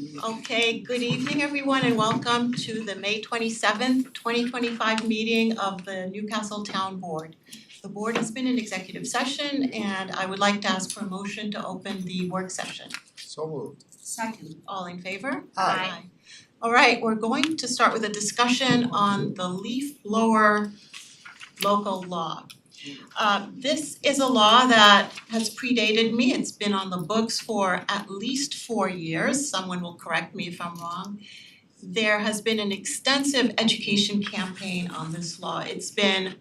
Okay, good evening everyone and welcome to the May 27th, 2025 meeting of the Newcastle Town Board. The board has been in executive session and I would like to ask for a motion to open the work session. So moved. Second. All in favor? Aye. All right, we're going to start with a discussion on the leaf blower local law. This is a law that has predated me. It's been on the books for at least 4 years. Someone will correct me if I'm wrong. There has been an extensive education campaign on this law. It's been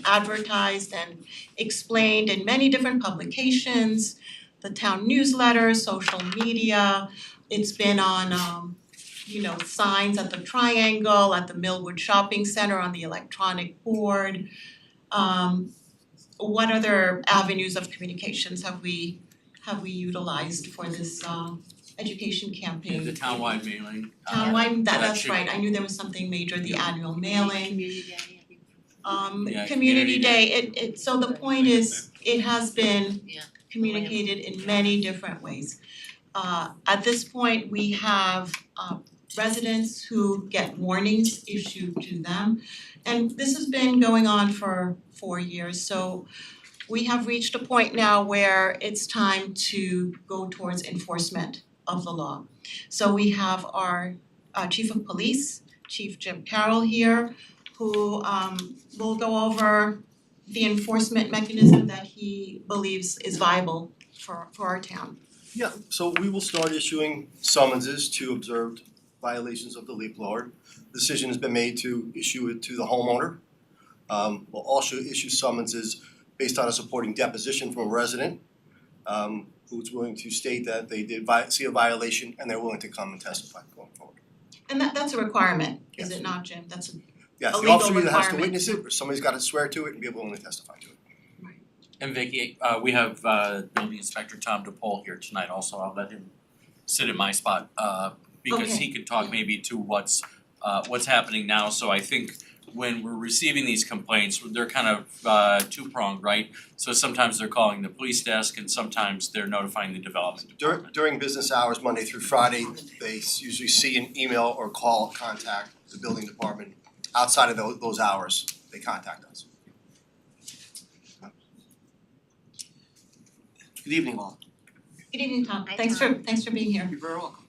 advertised and explained in many different publications, the town newsletter, social media. It's been on signs at the Triangle, at the Millwood Shopping Center, on the electronic board. What other avenues of communications have we utilized for this education campaign? The townwide mailing. Townwide, that's election. right, I knew there was something major, the annual mailing. Community Day, I think. Yeah, Community Community Day, so the point is, it has been Yeah. communicated in many different ways. At this point, we have residents who get warnings issued to them. And this has been going on for 4 years, so we have reached a point now where it's time to go towards enforcement of the law. So we have our Chief of Police, Chief Jim Carroll here, who will go over the enforcement mechanism that he believes is viable for our town. Yeah, so we will start issuing summonses to observed violations of the leaf blower. The decision has been made to issue it to the homeowner. We'll also issue summonses based on a supporting deposition from a resident who's willing to state that they did see a violation and they're willing to come and testify going forward. And that's a requirement, is Yes. it not, Jim? That's a Yes, A the legal officer either has to requirement. witness it or somebody's got to swear to it and be willing to testify to it. And Vicky, we have Building Inspector Tom DePaul here tonight also. I'll let him sit in my spot because Okay. he could talk maybe to what's happening now. So I think when we're receiving these complaints, they're kind of two-pronged, right? So sometimes they're calling the police desk and sometimes they're notifying the development department. During business hours, Monday through Friday, they usually see an email or call, contact the building department. Outside of those hours, they contact us. Good evening all. Good evening, Tom. Hi, Thanks for being here. You're very welcome.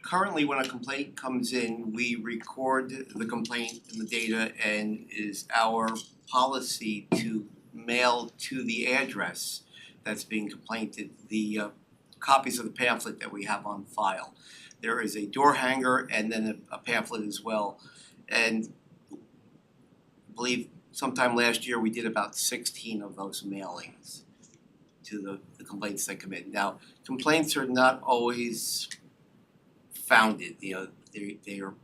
Currently, when a complaint comes in, we record the complaint and the data, and it is our policy to mail to the address that's being complained the copies of the pamphlet that we have on file. There is a door hanger and then a pamphlet as well. And I believe sometime last year we did about 16 of those mailings to the complaints that come in. Now, complaints are not always founded, they are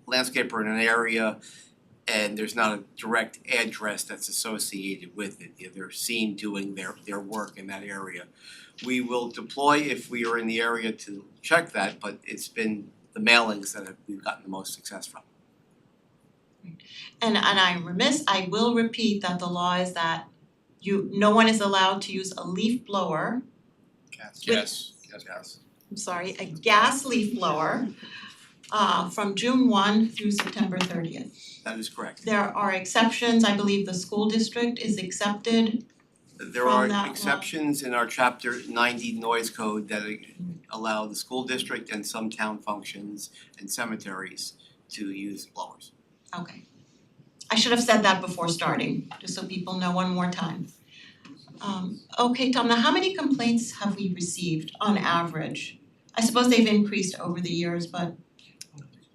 landscaper in an area and there's not a direct address that's associated with it. They're seen doing their work in that area. We will deploy if we are in the area to check that, but it's been the mailings that we've gotten the most success from. And I'm remiss, I will repeat that the law is that no one is allowed to use a leaf blower, Yes. a gas leaf blower, from June 1 through September 30th. That is correct. There are exceptions, I believe the school district is accepted. There From are that law. exceptions in our chapter 90 noise code that allow the school district and some town functions and cemeteries to use blowers. Okay. I should have said that before starting, just so people know one more time. Okay, Tom, now how many complaints have we received on average? I suppose they've increased over the years, but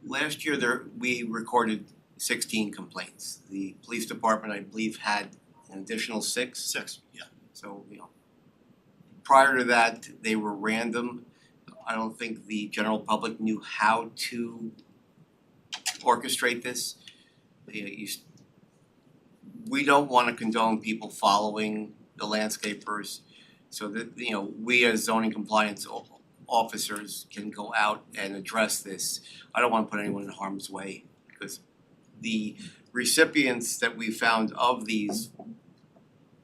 Last year we recorded 16 complaints. The police department, I believe, had an additional 6. 6, yeah. So, prior to that, they were random. I don't think the general public knew how to orchestrate this. We don't wanna condone people following the landscapers, so that, we as zoning compliance officers can go out and address this. I don't wanna put anyone in harm's way, because the recipients that we found of these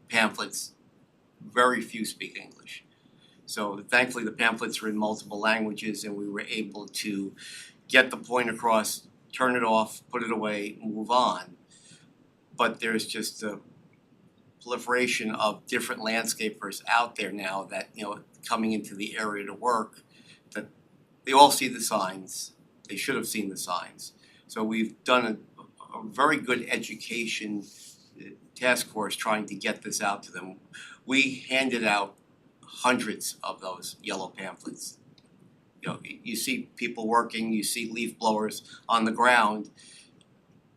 pamphlets, very few speak English. So thankfully, the pamphlets are in multiple languages and we were able to get the point across, turn it off, put it away, move on. But there's just a proliferation of different landscapers out there now that, coming into the area to work, that they all see the signs, they should have seen the signs. So we've done a very good education task force trying to get this out to them. We handed out hundreds of those yellow pamphlets. You see people working, you see leaf blowers on the ground.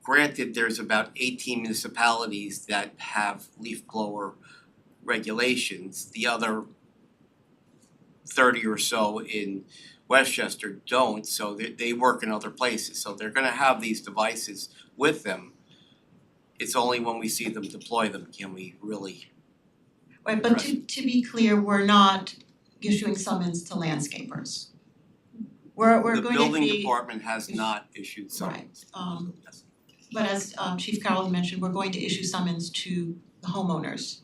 Granted, there's about 18 municipalities that have leaf blower regulations. The other 30 or so in Westchester don't, so they work in other places. So they're gonna have these devices with them. It's only when we see them deploy them can we really. Right, but to be clear, we're not issuing summons to landscapers. We're going to be. The building department has not issued summons. Right, but as Chief Carroll mentioned, we're going to issue summons to the homeowners.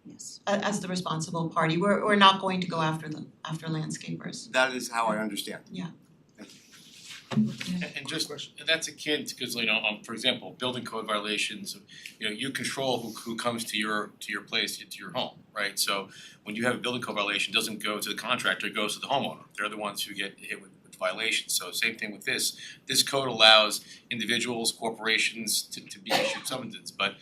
Yes. As the responsible party, we're not going to go after landscapers. That is how I understand. And just, and that's akin to, cause for example, building code violations, you control who comes to your place, to your home, right? So when you have a building code violation, it doesn't go to the contractor, it goes to the homeowner. They're the ones who get hit with violations. So same thing with this. This code allows individuals, corporations to be issued summonses, but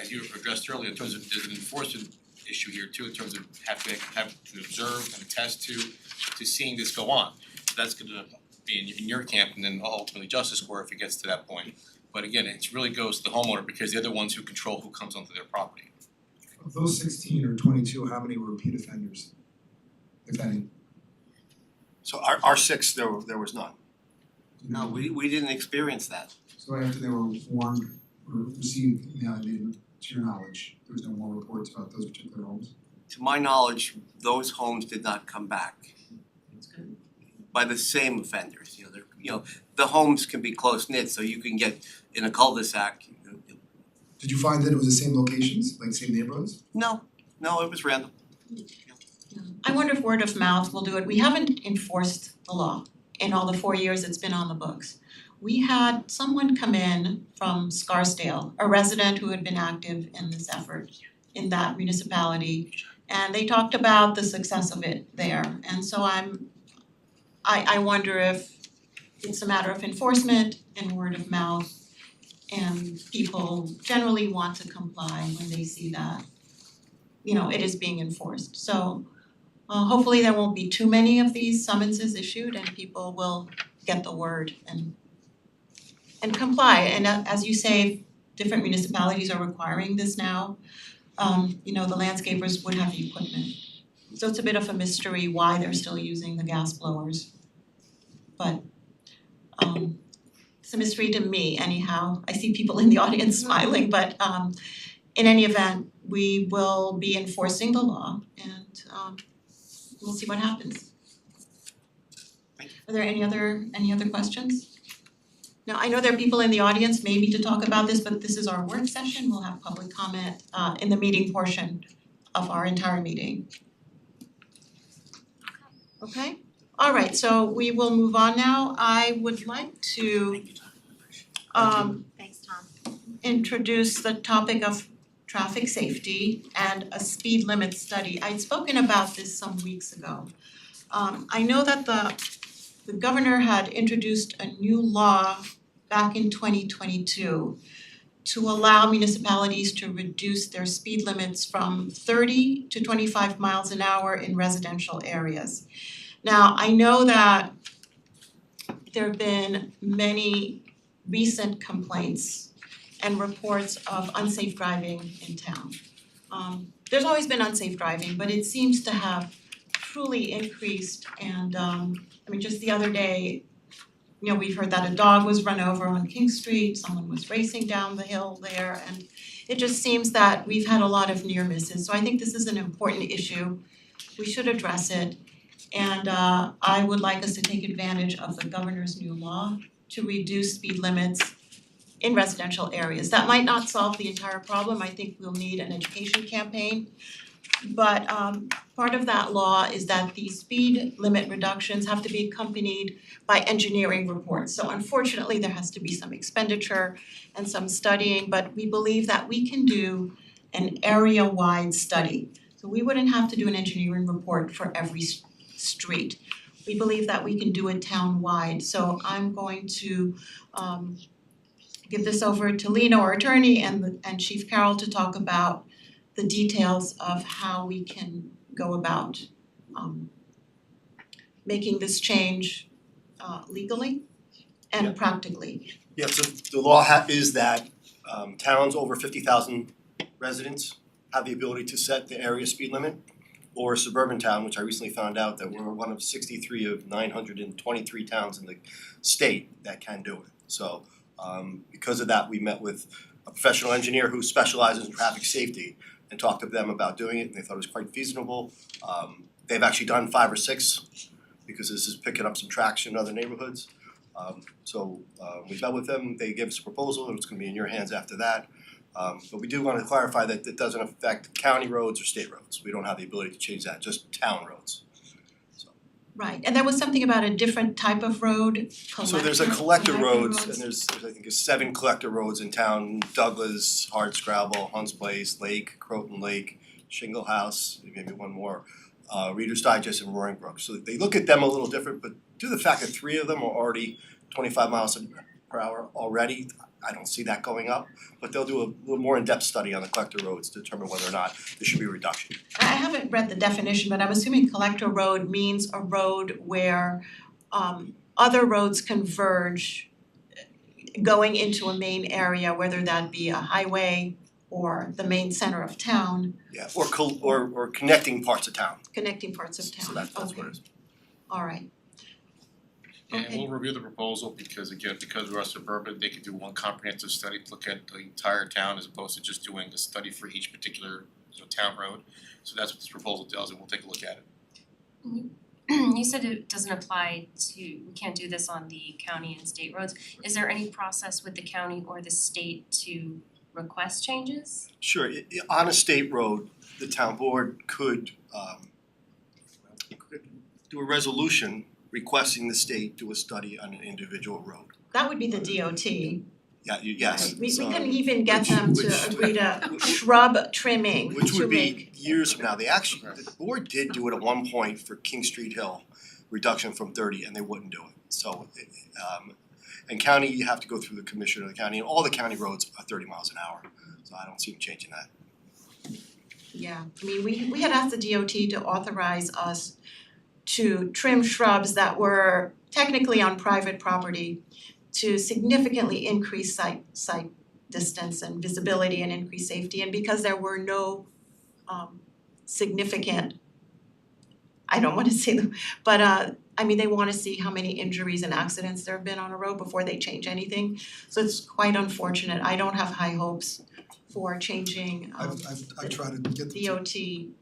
as you addressed earlier, in terms of there's an enforcement issue here too, in terms of have to observe and attest to seeing this go on. So that's gonna be in your camp and then ultimately justice square if it gets to that point. But again, it really goes to the homeowner because they're the ones who control who comes onto their property. Of those 16 or 22, how many were repeat offenders, if any? So our 6, there was none. No, we didn't experience that. So after they were warned or received to your knowledge, there was no more reports about those particular homes? To my knowledge, those homes did not come back. That's good. By the same offenders, the homes can be close knit, so you can get in a cul-de-sac. Did you find that it was the same locations, like same neighborhoods? No, it was random. I wonder if word of mouth will do it. We haven't enforced the law in all the 4 years it's been on the books. We had someone come in from Scarsdale, a resident who had been active in this effort in that municipality, and they talked about the success of it there. And so I wonder if it's a matter of enforcement and word of mouth, and people generally want to comply when they see that, it is being enforced. So hopefully there won't be too many of these summonses issued and people will get the word and comply. And as you say, different municipalities are requiring this now. The landscapers would have the equipment. So it's a bit of a mystery why they're still using the gas blowers. But it's a mystery to me anyhow. I see people in the audience smiling, but in any event, we will be enforcing the law and we'll see what happens. Are there any other questions? Now, I know there are people in the audience maybe to talk about this, but this is our work session. We'll have public comment in the meeting portion of our entire meeting. Okay? All right, so we will move on now. I would like to Thanks, Tom. introduce the topic of traffic safety and a speed limit study. I'd spoken about this some weeks ago. I know that the governor had introduced a new law back in 2022 to allow municipalities to reduce their speed limits from 30 to 25 miles an hour in residential areas. Now, I know that there have been many recent complaints and reports of unsafe driving in town. There's always been unsafe driving, but it seems to have truly increased and just the other day, we've heard that a dog was run over on King Street, someone was racing down the hill there, and it just seems that we've had a lot of near misses. So I think this is an important issue. We should address it. And I would like us to take advantage of the governor's new law to reduce speed limits in residential areas. That might not solve the entire problem. I think we'll need an education campaign But part of that law is that the speed limit reductions have to be accompanied by engineering reports. So unfortunately, there has to be some expenditure and some studying, but we believe that we can do an area-wide study. So we wouldn't have to do an engineering report for every street. We believe that we can do it town-wide. So I'm going to give this over to Lena, our attorney, and Chief Carroll to talk about the details of how we can go about making this change legally and practically. Yeah, so the law is that towns over 50,000 residents have the ability to set the area speed limit, or a suburban town, which I recently found out that we're one of 63 of 923 towns in the state that can do it. So because of that, we met with a professional engineer who specializes in traffic safety and talked to them about doing it, and they thought it was quite feasible. They've actually done 5 or 6 because this is picking up some traction in other neighborhoods. So we met with them, they gave us a proposal, it's gonna be in your hands after that. But we do wanna clarify that it doesn't affect county roads or state roads. We don't have the ability to change that, just town roads. Right, and there was something about a different type of road, So there's a collector roads, and roads. there's I think 7 collector roads in town: Douglas, Hardscrabble, Hunts Place, Lake, Croton Lake, Shingle House, maybe one more, Reader's Digest and Roaring Brook. So they look at them a little different, but due to the fact that 3 of them are already 25 miles per hour already, I don't see that going up. But they'll do a little more in-depth study on the collector roads to determine whether or not there should be a reduction. I haven't read the definition, but I'm assuming collector road means a road where other roads converge going into a main area, whether that be a highway or the main center of town, Yeah, or connecting parts of town. connecting parts of town. So that's what it is. Alright, And Okay. we'll review the proposal because again, because we're suburban, they could do one comprehensive study to look at the entire town as opposed to just doing a study for each particular town road. So that's what this proposal does, and we'll take a look at it. You said it doesn't apply to, we can't do this on the county and state roads. Is there any process with the county or the state to request changes? Sure, on a state road, the town board could do a resolution requesting the state do a study on an individual road. that would be the DOT. Yeah, yes, We so- couldn't even get them to which- agree to shrub trimming Which to would make. be years from now. They actually, the board did do it at one point for King Street Hill, reduction from 30, and they wouldn't do it. So and county, you have to go through the commissioner of the county, and all the county roads are 30 miles an hour. So I don't see them changing that. Yeah, I mean, we had asked the DOT to authorize us to trim shrubs that were technically on private property to significantly increase sight distance and visibility and increase safety, and because there were no significant, I don't wanna say them, but I mean, they wanna see how many injuries and accidents there have been on a road before they change anything. So it's quite unfortunate. I don't have high hopes for changing I try to get the DOT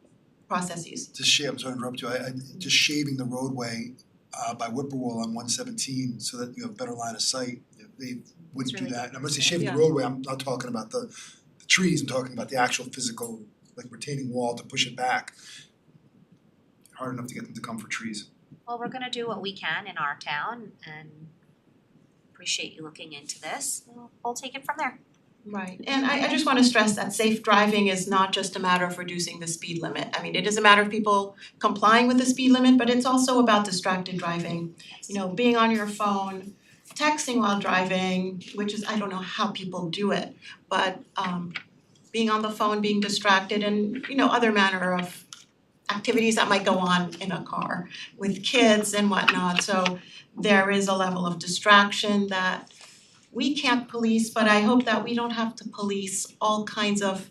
processes. to shave, I'm sorry to interrupt you, I just shaving the roadway by Whippoorwill on 117 so that you have better line of sight, they wouldn't do really that. And I'm gonna say shaving the Yeah. roadway, I'm not talking about the trees, I'm talking about the actual physical, like retaining wall to push it back. Hard enough to get them to come for trees. Well, we're gonna do what we can in our town and appreciate you looking into this. We'll take it from there. Right, and I just wanna stress that safe driving is not just a matter of reducing the speed limit. I mean, it is a matter of people complying with the speed limit, but it's also about distracted driving. You know, being on your phone, texting while driving, which is, I don't know how people do it, but being on the phone, being distracted, and other manner of activities that might go on in a car with kids and whatnot. So there is a level of distraction that we can't police, but I hope that we don't have to police all kinds of,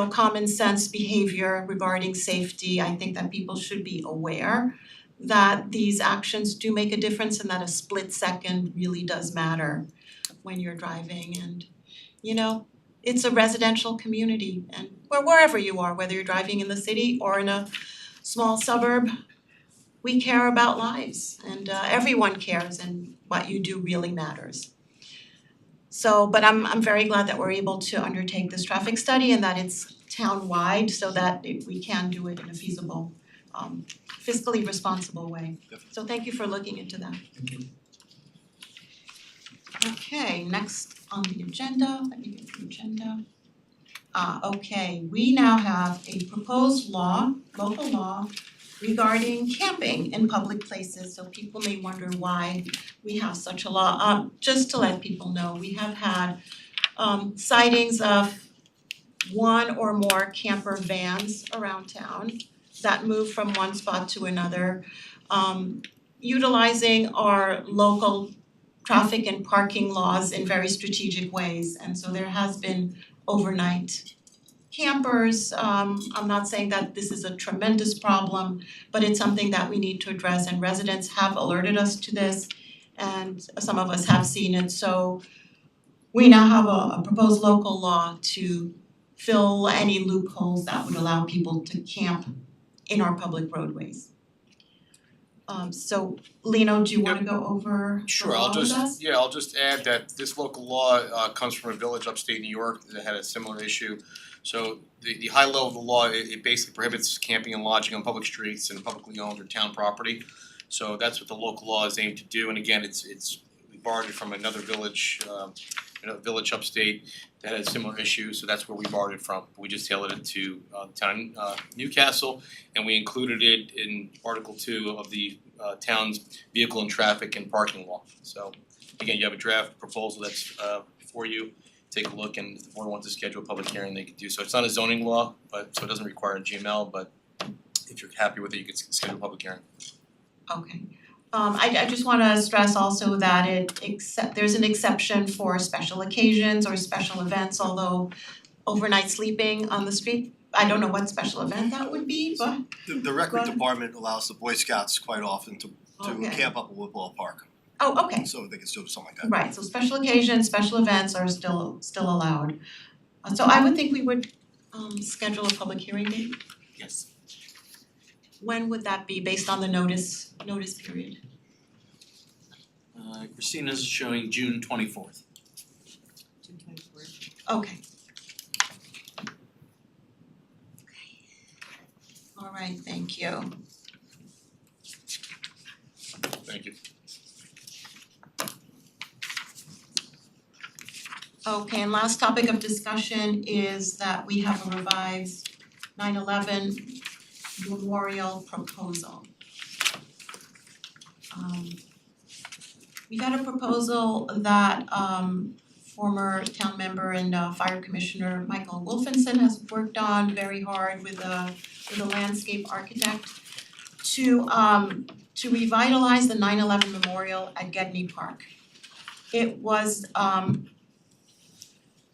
common sense behavior regarding safety. I think that people should be aware that these actions do make a difference and that a split second really does matter when you're driving. And, it's a residential community, and wherever you are, whether you're driving in the city or in a small suburb, we care about lives, and everyone cares, and what you do really matters. So, but I'm very glad that we're able to undertake this traffic study and that it's town-wide so that we can do it in a feasible, fiscally responsible way. So thank you for looking into that. Thank you. Okay, next on the agenda, let me get the agenda. Okay, we now have a proposed law, local law regarding camping in public places, so people may wonder why we have such a law. Just to let people know, we have had sightings of one or more camper vans around town that move from one spot to another, utilizing our local traffic and parking laws in very strategic ways. And so there has been overnight campers. I'm not saying that this is a tremendous problem, but it's something that we need to address, and residents have alerted us to this, and some of us have seen it. So we now have a proposed local law to fill any loopholes that would allow people to camp in our public roadways. So Lino, do you wanna go over the Sure, law with us? I'll just add that this local law comes from a village upstate New York that had a similar issue. So the high level of the law, it basically prohibits camping and lodging on public streets and publicly owned or town property. So that's what the local law is aimed to do, and again, we borrowed it from another village, village upstate that had a similar issue, so that's where we borrowed it from. We just tailored it to the town Newcastle, and we included it in Article 2 of the town's vehicle and traffic and parking law. So again, you have a draft proposal that's before you. Take a look, and if the board wants to schedule a public hearing, they could do so. It's not a zoning law, but so it doesn't require a GML, but if you're happy with it, you could schedule a public hearing. Okay. I just wanna stress also that there's an exception for special occasions or special events, although overnight sleeping on the street, I don't know what special event that would be, but The record department allows the Boy Scouts quite often to Okay. camp up at Whipple Park, oh, okay. so they can still do something like that. Right, so special occasions, special events are still allowed. So I would think we would schedule a public hearing date. Yes. When would that be based on the notice period? Christina's showing June 24th. Okay. All right, thank you. Thank you. Okay, and last topic of discussion is that we have a revised 9/11 memorial proposal. We got a proposal that former town member and fire commissioner Michael Wolfenson has worked on very hard with a landscape architect to revitalize the 9/11 memorial at Gedney Park. It was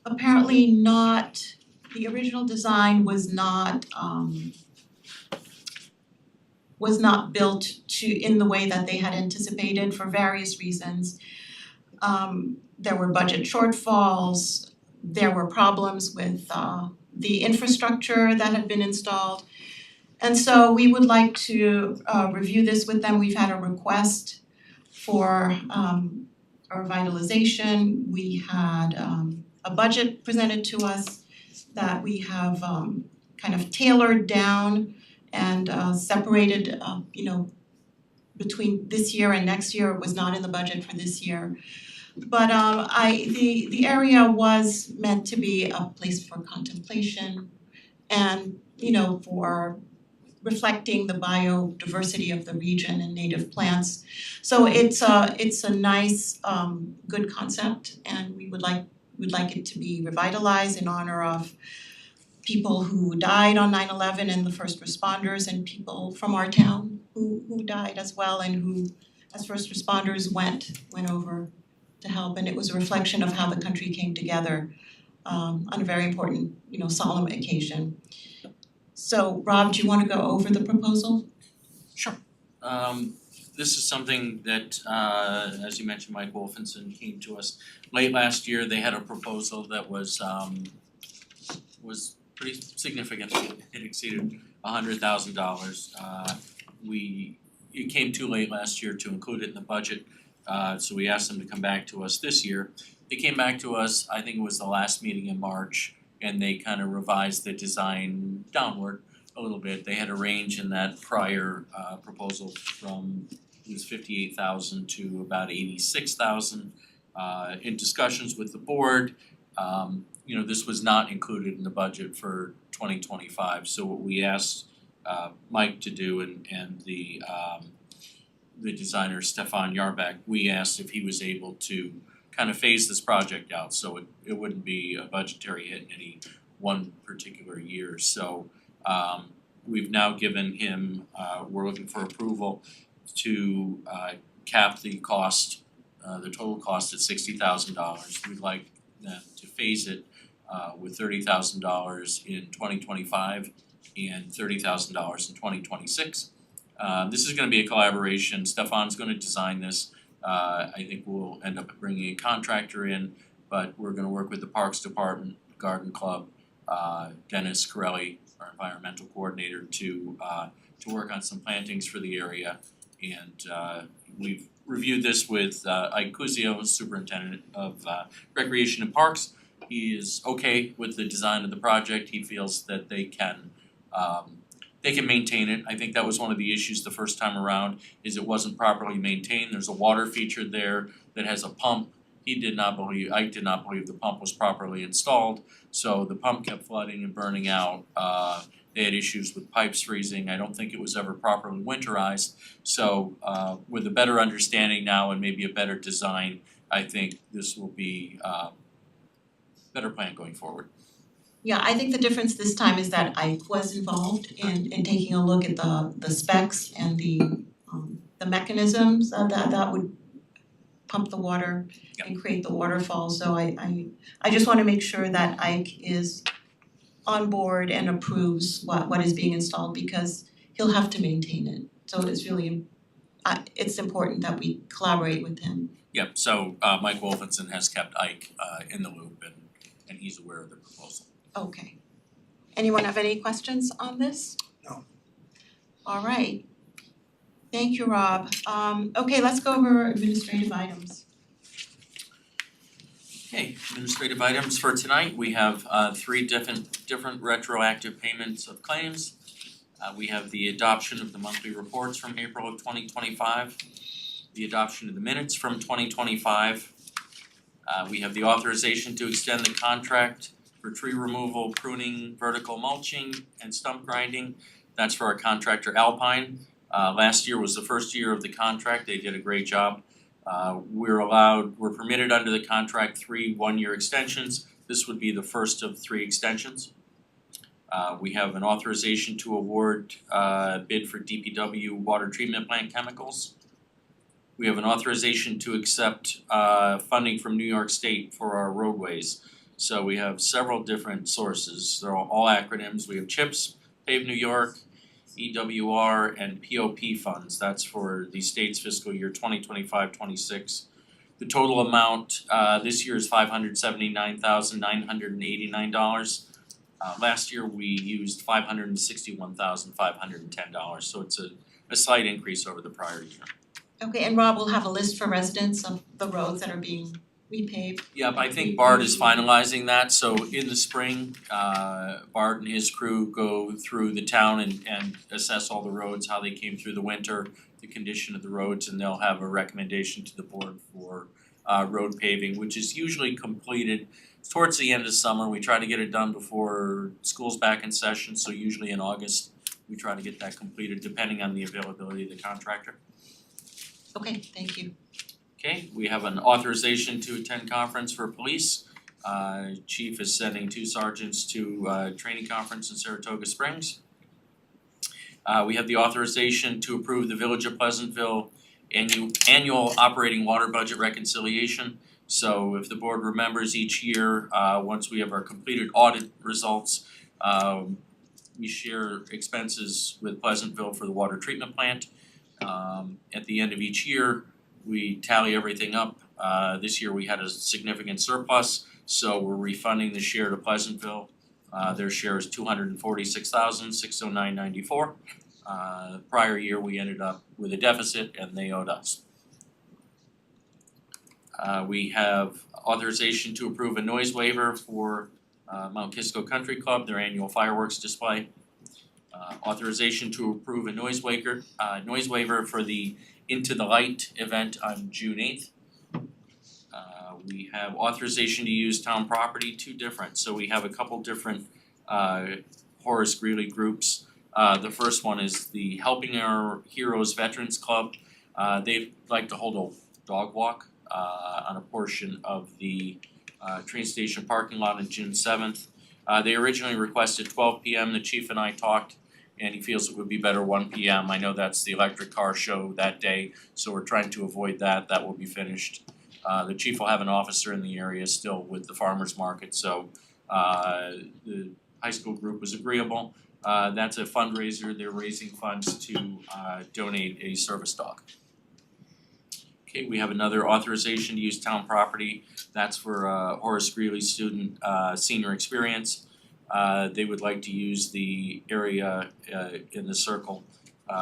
apparently not, the original design was not built in the way that they had anticipated for various reasons. There were budget shortfalls, there were problems with the infrastructure that had been installed. And so we would like to review this with them. We've had a request for a revitalization. We had a budget presented to us that we have kind of tailored down and separated, between this year and next year. It was not in the budget for this year. But the area was meant to be a place for contemplation and, for reflecting the biodiversity of the region and native plants. So it's a nice good concept, and we'd like it to be revitalized in honor of people who died on 9/11 and the first responders, and people from our town who died as well, and who as first responders went over to help. And it was a reflection of how the country came together on a very important, solemn occasion. So Rob, do you wanna go over the proposal? Sure. This is something that, as you mentioned, Mike Wolfenson came to us late last year. They had a proposal that was pretty significant. It exceeded $100,000. It came too late last year to include it in the budget. So we asked them to come back to us this year. They came back to us, I think it was the last meeting in March, and they kind of revised the design downward a little bit. They had a range in that prior proposal from, it was 58,000 to about 86,000. In discussions with the board, this was not included in the budget for 2025. So what we asked Mike to do and the designer Stefan Yarbak, we asked if he was able to kind of phase this project out so it wouldn't be a budgetary hit in any one particular year. So we've now given him, we're looking for approval to cap the cost, the total cost at $60,000. We'd like them to phase it with $30,000 in 2025 and $30,000 in 2026. This is gonna be a collaboration. Stefan's gonna design this. I think we'll end up bringing a contractor in, but we're gonna work with the Parks Department, Garden Club, Dennis Corelli, our environmental coordinator, to work on some plantings for the area. And we've reviewed this with Ike Cuzio, superintendent of Recreation and Parks. He is okay with the design of the project. He feels that they can maintain it. I think that was one of the issues the first time around, is it wasn't properly maintained. There's a water feature there that has a pump. Ike did not believe the pump was properly installed, so the pump kept flooding and burning out. They had issues with pipes freezing. I don't think it was ever properly winterized. So with a better understanding now and maybe a better design, I think this will be better plan going forward. Yeah, I think the difference this time is that Ike was involved in taking a look at the specs and the mechanisms that would pump the water and create the waterfall. So I just wanna make sure that Ike is on board and approves what is being installed, because he'll have to maintain it. So it's really it's important that we collaborate with him. Yep, so Mike Wolfenson has kept Ike in the loop and he's aware of the proposal. Okay. Anyone have any questions on this? No. All right. Thank you, Rob. Okay, let's go over administrative items. Okay, administrative items for tonight, we have three different retroactive payments of claims. We have the adoption of the monthly reports from April of 2025, the adoption of the minutes from 2025. We have the authorization to extend the contract for tree removal, pruning, vertical mulching, and stump grinding. That's for our contractor Alpine. Last year was the first year of the contract, they did a great job. We're permitted under the contract 3 one-year extensions. This would be the first of 3 extensions. We have an authorization to award bid for DPW water treatment plant chemicals. We have an authorization to accept funding from New York State for our roadways. So we have several different sources. They're all acronyms. We have CHIPS, Pave New York, EWR, and POP funds. That's for the state's fiscal year 2025-26. The total amount this year is $579,989. Last year we used $561,510, so it's a slight increase over the prior year. Okay, and Rob will have a list for residents of the roads that are being repaved. Yep, I think Bart is finalizing that, so in the spring, Bart and his crew go through the town and assess all the roads, how they came through the winter, the condition of the roads, and they'll have a recommendation to the board for road paving, which is usually completed towards the end of summer. We try to get it done before school's back in session, so usually in August, we try to get that completed depending on the availability of the contractor. Okay, thank you. Okay, we have an authorization to attend conference for police. Chief is sending 2 sergeants to training conference in Saratoga Springs. We have the authorization to approve the Village of Pleasantville annual operating water budget reconciliation. So if the board remembers, each year, once we have our completed audit results, we share expenses with Pleasantville for the water treatment plant. At the end of each year, we tally everything up. This year we had a significant surplus, so we're refunding the share to Pleasantville. Their share is $246,609.94. Prior year we ended up with a deficit and they owed us. We have authorization to approve a noise waiver for Mount Kisco Country Club, their annual fireworks display. Authorization to approve a noise waiver for the Into the Light event on June 8th. We have authorization to use town property, two different, so we have a couple different Horace Greeley groups. The first one is the Helping Our Heroes Veterans Club. They'd like to hold a dog walk on a portion of the train station parking lot on June 7th. They originally requested 12 p.m. The chief and I talked, and he feels it would be better 1 p.m. I know that's the electric car show that day, so we're trying to avoid that. That will be finished. The chief will have an officer in the area still with the farmers market, so the high school group was agreeable. That's a fundraiser. They're raising funds to donate a service dog. Okay, we have another authorization to use town property. That's for Horace Greeley student senior experience. They would like to use the area in the circle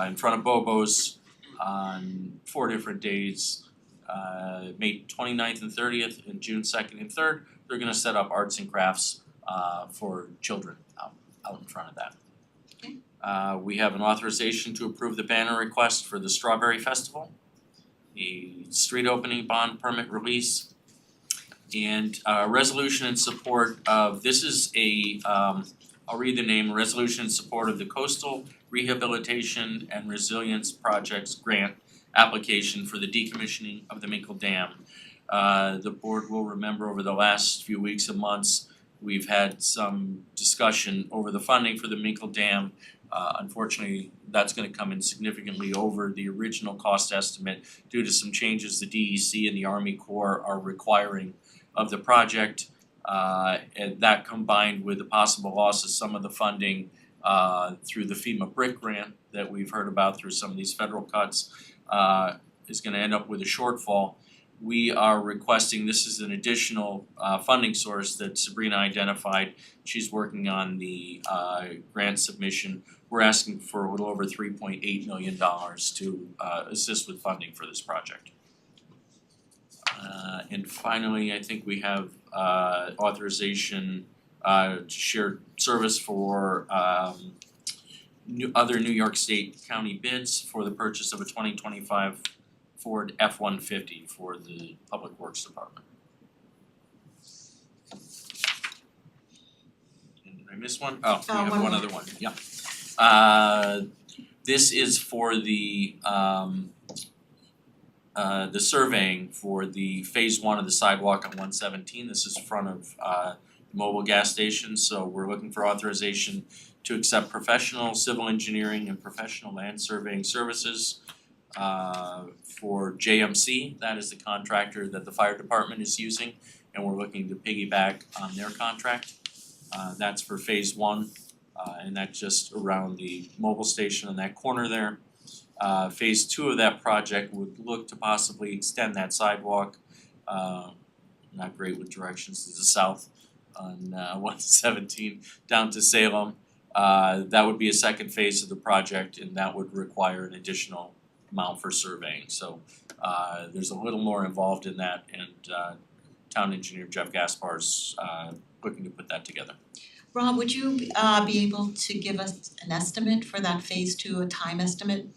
in front of Bobo's on 4 different days. May 29th and 30th and June 2nd and 3rd. They're gonna set up arts and crafts for children out in front of that. We have an authorization to approve the banner request for the Strawberry Festival, a street opening bond permit release, and resolution in support of, this is a, I'll read the name, a resolution in support of the Coastal Rehabilitation and Resilience Projects Grant application for the decommissioning of the Minkle Dam. The board will remember over the last few weeks and months, we've had some discussion over the funding for the Minkle Dam. Unfortunately, that's gonna come in significantly over the original cost estimate due to some changes the DEC and the Army Corps are requiring of the project. And that combined with the possible loss of some of the funding through the FEMA BRIC grant that we've heard about through some of these federal cuts, is gonna end up with a shortfall. We are requesting, this is an additional funding source that Sabrina identified. She's working on the grant submission. We're asking for a little over $3.8 million to assist with funding for this project. And finally, I think we have authorization to share service for other New York State County bids for the purchase of a 2025 Ford F-150 for the Public Works Department. And did I miss one? Oh, we have one one more. other one, yeah. This is for the surveying for the phase 1 of the sidewalk on 117. This is in front of the mobile gas station, so we're looking for authorization to accept professional civil engineering and professional land surveying services for JMC. That is the contractor that the fire department is using, and we're looking to piggyback on their contract. That's for phase 1, and that's just around the mobile station on that corner there. Phase 2 of that project would look to possibly extend that sidewalk, not great with directions to the south on 117 down to Salem. That would be a second phase of the project, and that would require an additional amount for surveying. So there's a little more involved in that, and town engineer Jeff Gaspar's looking to put that together. Rob, would you be able to give us an estimate for that phase 2, a time estimate?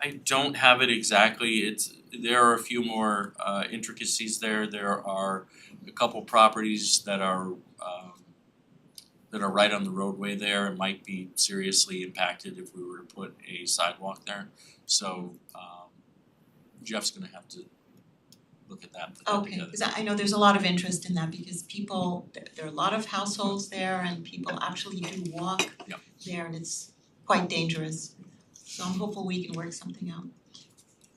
I don't have it exactly. There are a few more intricacies there. There are a couple properties that are right on the roadway there and might be seriously impacted if we were to put a sidewalk there. So Jeff's gonna have to look at that, put that Okay, together. because I know there's a lot of interest in that because people, there are a lot of households there and people actually do walk Yep. there and it's quite dangerous. So I'm hopeful we can work something out.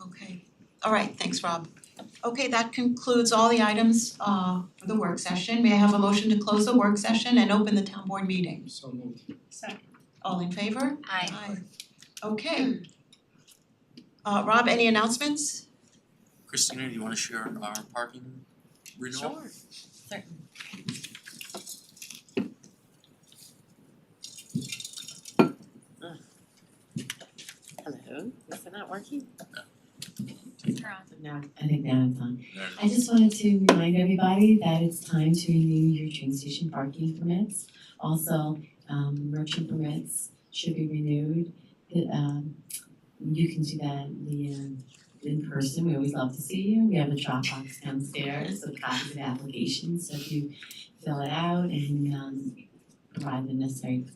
Okay, all right, thanks Rob. Okay, that concludes all the items for the work session. May I have a motion to close the work session and open the town board meeting? So moved. All in favor? Aye. Okay. Rob, any announcements? Christina, do you wanna share our parking renewal? Certainly. Hello, is it not working? Now, I think now it's on. I just wanted to remind everybody that it's time to renew your train station parking permits. Also, merchant permits should be renewed. You can do that in person. We always love to see you. We have a Dropbox downstairs with copies of applications, so if you fill it out and provide the necessary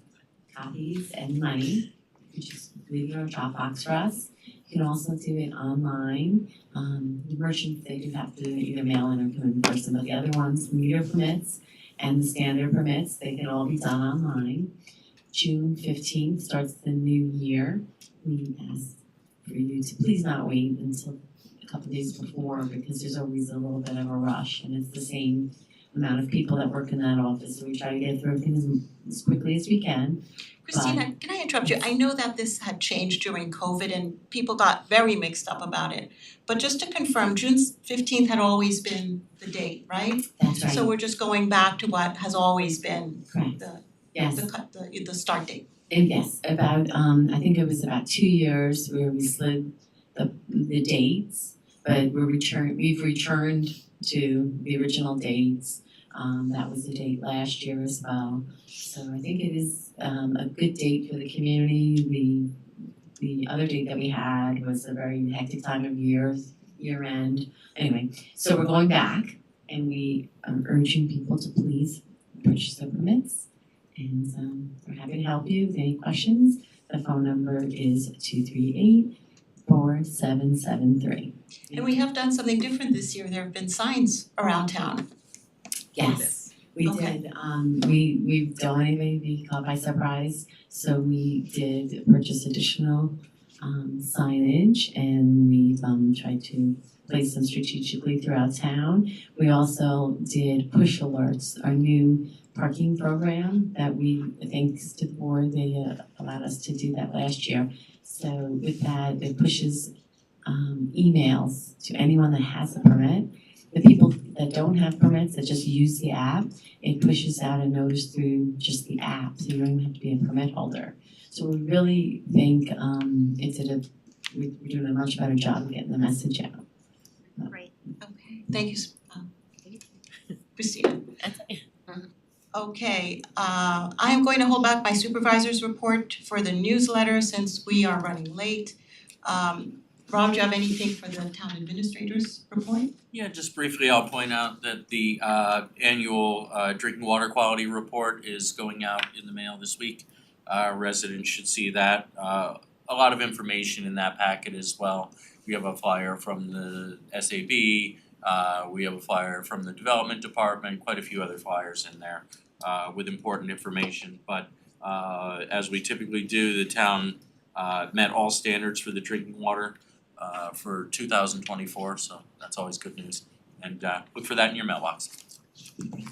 copies and money, you just leave it on Dropbox for us. You can also do it online. The merchants, they do have to either mail in or come in person, but the other ones, the meter permits and the standard permits, they can all be done online. June 15th starts the new year. We ask for you to please not wait until a couple days before, because there's always a little bit of a rush, and it's the same amount of people that work in that office, so we try to get through everything as quickly as we can. Christina, can I interrupt you? I know that this had changed during COVID and people got very mixed up about it. But just to confirm, June 15th had always been the date, right? That's right. So we're just going back to what has always been Correct. Yes. the start date. And yes, about I think it was about 2 years where we slid the dates, but we've returned to the original dates. That was the date last year as well. So I think it is a good date for the community. The other date that we had was a very hectic time of year end. Anyway, so we're going back, and we are urging people to please purchase their permits. And we're happy to help you with any questions. The phone number is 238-4773. And we have done something different this year. There have been signs around town. Yes, we Okay. did. We don't want anybody to be caught by surprise, so we did purchase additional signage, and we've tried to place them strategically throughout town. We also did push alerts, our new parking program that we, thanks to the board, they allowed us to do that last year. So with that, it pushes emails to anyone that has a permit. The people that don't have permits, that just use the app, it pushes out a notice through just the app, so you don't even have to be a permit holder. So we really think we're doing a much better job of getting the message out. Great. Okay, thank you, Christina. Okay, I am going to hold back my supervisor's report for the newsletter since we are running late. Rob, do you have anything for the town administrator's report? Yeah, just briefly, I'll point out that the annual drinking water quality report is going out in the mail this week. Residents should see that. A lot of information in that packet as well. We have a flyer from the SAB, we have a flyer from the development department, quite a few other flyers in there with important information. But as we typically do, the town met all standards for the drinking water for 2024, so that's always good news. And look for that in your mailbox.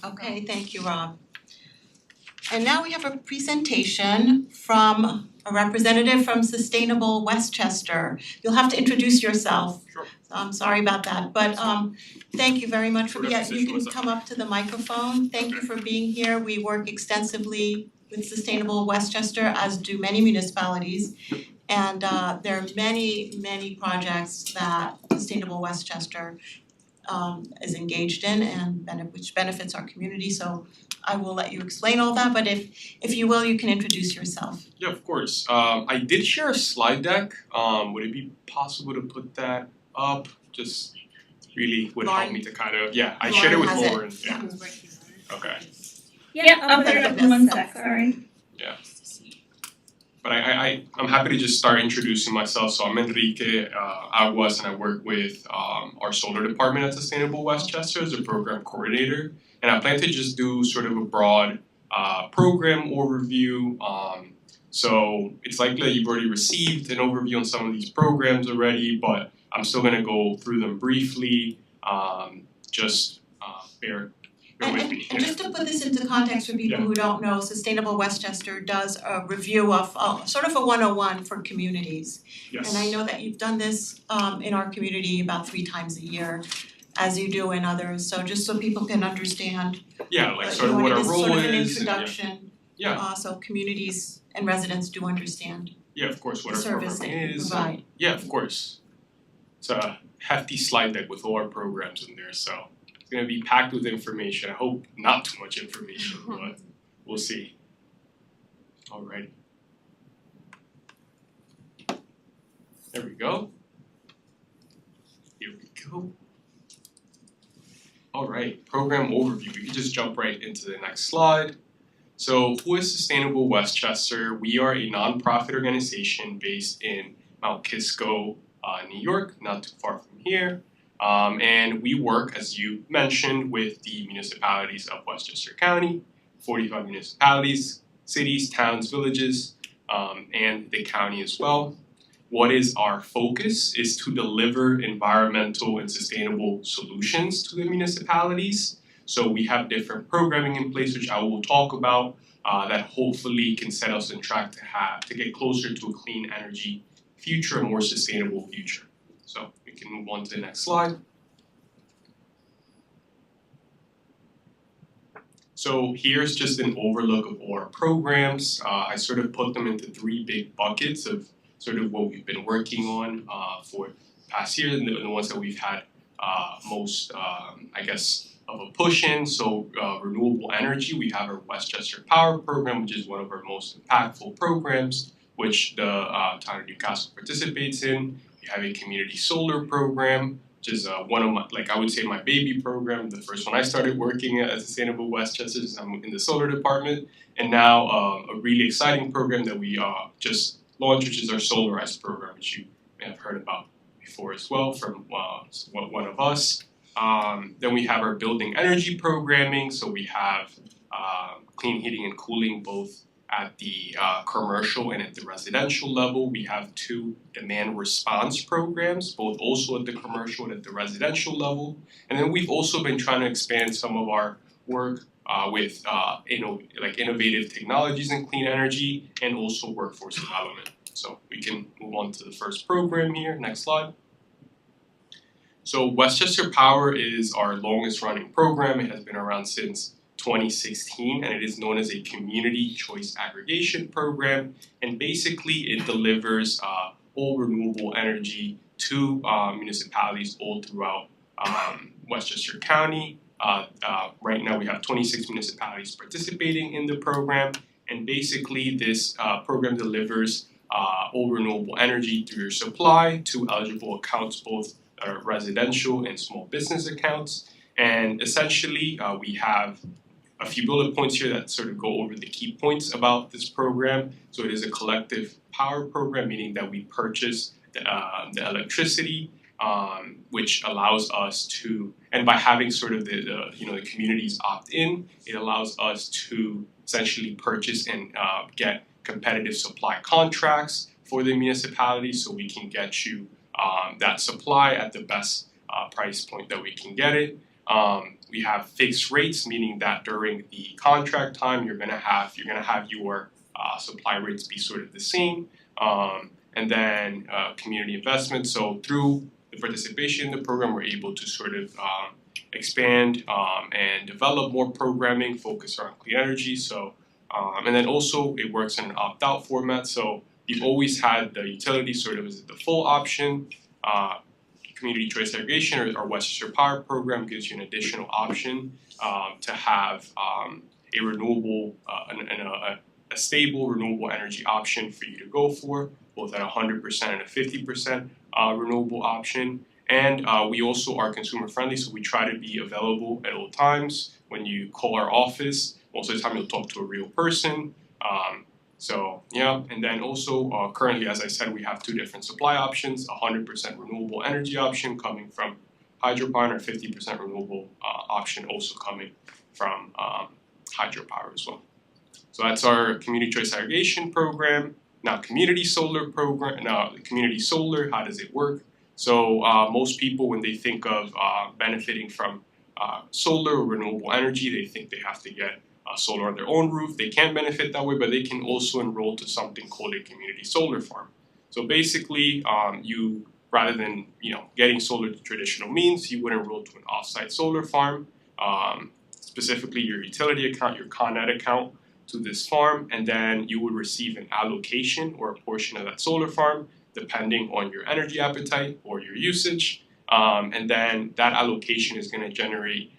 Okay, thank you, Rob. And now we have a presentation from a representative from Sustainable Westchester. You'll have to introduce yourself. Sure. I'm sorry about that, but thank you very much for, Whatever yeah, you position can was that? come up to the microphone. Thank you for being here. We work extensively with Sustainable Westchester, as do many municipalities. And there are many projects that Sustainable Westchester is engaged in and which benefits our community. So I will let you explain all that, but if you will, you can introduce yourself. Yeah, of course. I did share a slide deck. Would it be possible to put that up? Just really would help Lauren- me to kind of, I shared it with Lauren has it. Lauren, yeah. Okay. Yeah, I'll put it up in one sec, alright. But I'm happy to just start introducing myself. So I'm Enrique Aguas, and I work with our solar department at Sustainable Westchester as a program coordinator. And I plan to just do sort of a broad program overview. So it's likely that you've already received an overview on some of these programs already, but I'm still gonna go through them briefly. Just bear with me. And just to put this into context for people who don't know, Sustainable Westchester does a review of sort of a 101 for communities. Yes. And I know that you've done this in our community about 3 times a year, as you do in others. So just so people can understand, Yeah, like sort of what our role sort of an is. And introduction. So communities and residents do understand yeah, of course, what the our service program that you is. provide. Yeah, of course. it's a hefty slide deck with all our programs in there, so it's gonna be packed with information. I hope not too much information, but we'll see. Alrighty. There we go. Here we go. Alright, program overview. We can just jump right into the next slide. So who is Sustainable Westchester? We are a nonprofit organization based in Mount Kisco, New York, not too far from here. And we work, as you mentioned, with the municipalities of Westchester County, 45 municipalities, cities, towns, villages, and the county as well. What is our focus is to deliver environmental and sustainable solutions to the municipalities. So we have different programming in place, which I will talk about, that hopefully can set us on track to get closer to a clean energy future, a more sustainable future. So we can move on to the next slide. So here's just an overlook of all our programs. I sort of put them into three big buckets of sort of what we've been working on for past year, and the ones that we've had most, I guess, of a push in. So renewable energy, we have our Westchester Power program, which is one of our most impactful programs, which the town of Newcastle participates in. We have a community solar program, which is one of my, like I would say, my baby program. The first one I started working at Sustainable Westchester, I'm in the solar department, and now a really exciting program that we just launched, which is our Solarize program, which you may have heard about before as well from one of us. Then we have our building energy programming, so we have clean heating and cooling both at the commercial and at the residential level. We have 2 demand response programs, both also at the commercial and at the residential level. And then we've also been trying to expand some of our work with innovative technologies in clean energy and also workforce development. So we can move on to the first program here. Next slide. So Westchester Power is our longest running program. It has been around since 2016, and it is known as a community choice aggregation program. And basically it delivers all renewable energy to municipalities all throughout Westchester County. Right now we have 26 municipalities participating in the program, and basically this program delivers all renewable energy through your supply to eligible accounts, both residential and small business accounts. And essentially we have a few bullet points here that sort of go over the key points about this program. So it is a collective power program, meaning that we purchase the electricity, which allows us to, and by having sort of the communities opt in, it allows us to essentially purchase and get competitive supply contracts for the municipality, so we can get you that supply at the best price point that we can get it. We have fixed rates, meaning that during the contract time you're gonna have your supply rates be sort of the same. And then community investment. So through the participation in the program, we're able to sort of expand and develop more programming focused on clean energy. So and then also it works in an opt-out format. So you've always had the utility sort of as the full option. Community choice aggregation or Westchester Power program gives you an additional option to have a renewable a stable renewable energy option for you to go for, both at 100% and a 50% renewable option. And we also are consumer friendly, so we try to be available at all times. When you call our office, most of the time you'll talk to a real person. So yeah, and then also currently, as I said, we have 2 different supply options: 100% renewable energy option coming from hydropower, and 50% renewable option also coming from hydropower as well. So that's our community choice aggregation program. Now community solar program. Now community solar, how does it work? So most people, when they think of benefiting from solar or renewable energy, they think they have to get solar on their own roof. They can benefit that way, but they can also enroll to something called a community solar farm. So basically, you, rather than getting solar to traditional means, you would enroll to an off-site solar farm, specifically your utility account, your Con Ed account to this farm, and then you would receive an allocation or a portion of that solar farm depending on your energy appetite or your usage. And then that allocation is going to generate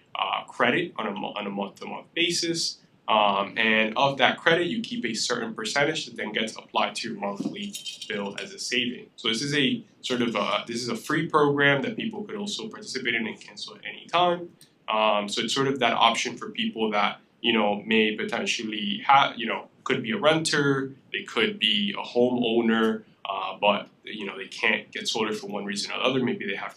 credit on a month-to-month basis. And of that credit, you keep a certain percentage that then gets applied to your monthly bill as a saving. So this is a sort of this is a free program that people could also participate in and cancel at any time. So it's sort of that option for people that may potentially have could be a renter, they could be a homeowner, but they can't get solar for one reason or another. Maybe they have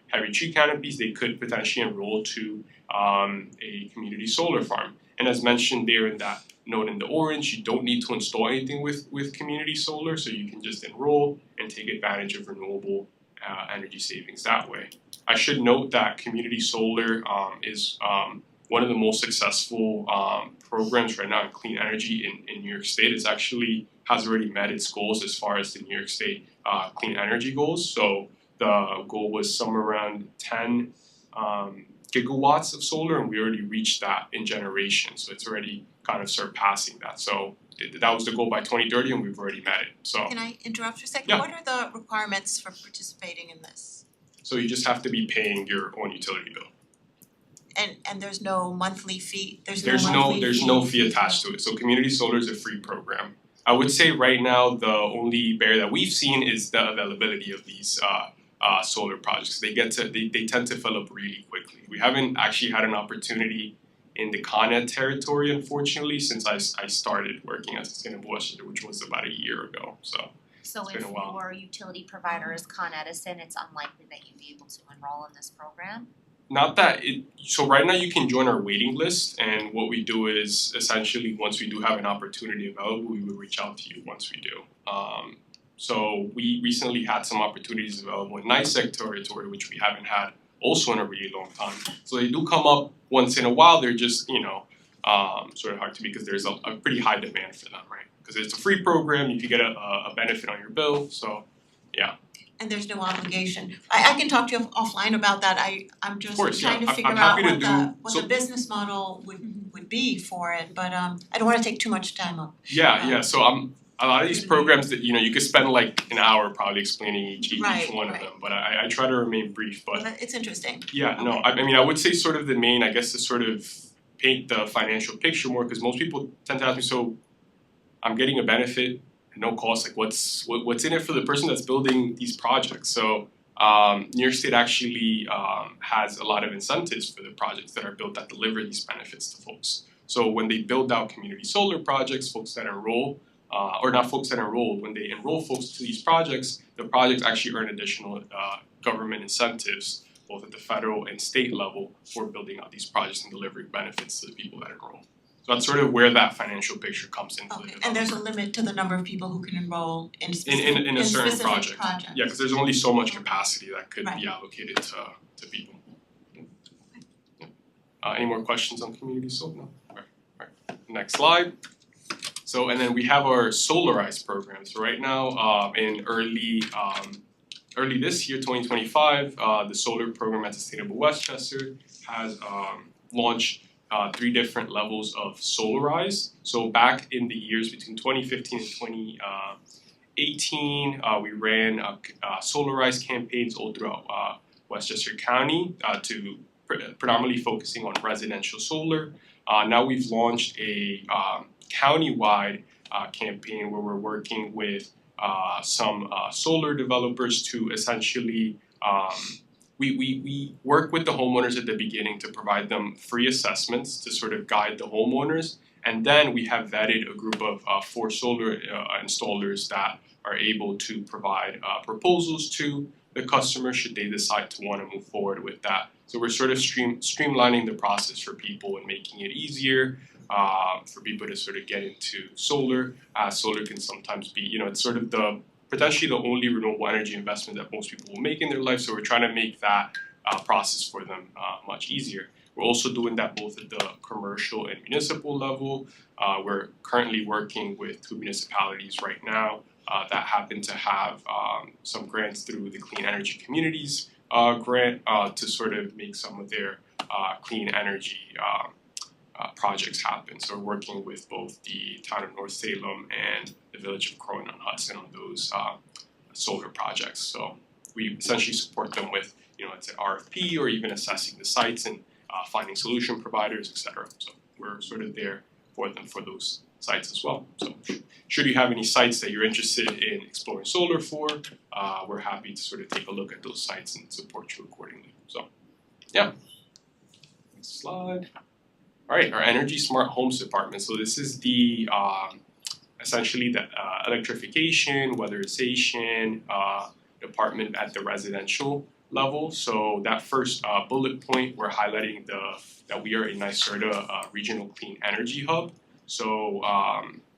heavy tree canopies. They could potentially enroll to a community solar farm. And as mentioned there in that note in the orange, you don't need to install anything with community solar, so you can just enroll and take advantage of renewable energy savings that way. I should note that community solar is one of the most successful programs right now in clean energy in New York State. It actually has already met its goals as far as the New York State clean energy goals. So the goal was somewhere around 10 gigawatts of solar, and we already reached that in generation. So it's already kind of surpassing that. So that was the goal by 2030, and we've already met it. So Can I interrupt for a second? Yeah. What are the requirements for participating in this? so you just have to be paying your own utility bill. And there's no monthly fee, there's no fee attached to it. So community solar is a free program. I would say right now the only barrier that we've seen is the availability of these solar projects. They tend to fill up really quickly. We haven't actually had an opportunity in the Con Ed territory, unfortunately, since I started working at Sustainable Westchester, which was about a year ago. So So been if a while. your utility provider is Con Edison, it's unlikely that you'd be able to enroll in this program? not that it so right now you can join our waiting list, and what we do is essentially once we do have an opportunity available, we will reach out to you once we do. So we recently had some opportunities available in NICEC territory, which we haven't had also in a really long time. So they do come up once in a while. They're just sort of hard to because there's a pretty high demand for them, right? Because it's a free program, you can get a benefit on your bill. So And there's no obligation. I can talk to you offline about that. I'm just course, yeah. trying to I'm figure out happy to what do- the business model would be for it, but I don't wanna take too much time up. yeah. So a lot of these programs that you could spend like an hour probably explaining each Right, one of right. them, but I try to remain brief. But It's interesting. yeah, no, Okay. I mean I would say sort of the main, I guess, to sort of paint the financial picture more, because most people tend to ask me, so I'm getting a benefit at no cost, like what's in it for the person that's building these projects? So New York State actually has a lot of incentives for the projects that are built that deliver these benefits to folks. So when they build out community solar projects, folks that enroll, or not folks that enroll, when they enroll folks to these projects, the projects actually earn additional government incentives, both at the federal and state level, for building out these projects and delivering benefits to the people that enroll. So that's sort of where that financial picture comes in for the Okay, developer. and there's a limit to the number of people who can enroll in specific in a certain specific project. projects. Yeah, because there's only so much capacity that could Right. be allocated to people. Yeah. Any more questions on community solar? No? Alright. Next slide. So and then we have our solarized program. So right now, in early this year, 2025, the solar program at Sustainable Westchester has launched 3 different levels of solarize. So back in the years between 2015 and 2018, we ran solarized campaigns all throughout Westchester County to predominantly focusing on residential solar. Now we've launched a county-wide campaign where we're working with some solar developers to essentially we work with the homeowners at the beginning to provide them free assessments to sort of guide the homeowners, and then we have vetted a group of 4 solar installers that are able to provide proposals to the customer should they decide to want to move forward with that. So we're sort of streamlining the process for people and making it easier for people to sort of get into solar. Solar can sometimes be, it's sort of potentially the only renewable energy investment that most people will make in their life. So we're trying to make that process for them much easier. We're also doing that both at the commercial and municipal level. We're currently working with 2 municipalities right now that happen to have some grants through the Clean Energy Communities grant to sort of make some of their clean energy projects happen. So we're working with both the town of North Salem and the village of Croydon on Hudson on those solar projects. So we essentially support them with, let's say RFP or even assessing the sites and finding solution providers, etc. So we're sort of there for them for those sites as well. So should you have any sites that you're interested in exploring solar for, we're happy to sort of take a look at those sites and support you accordingly. So yeah. Next slide. All right, our Energy Smart Homes Department. So this is the essentially the electrification, weatherization department at the residential level. So that first bullet point, we're highlighting that we are a NYSERDA regional clean energy hub. So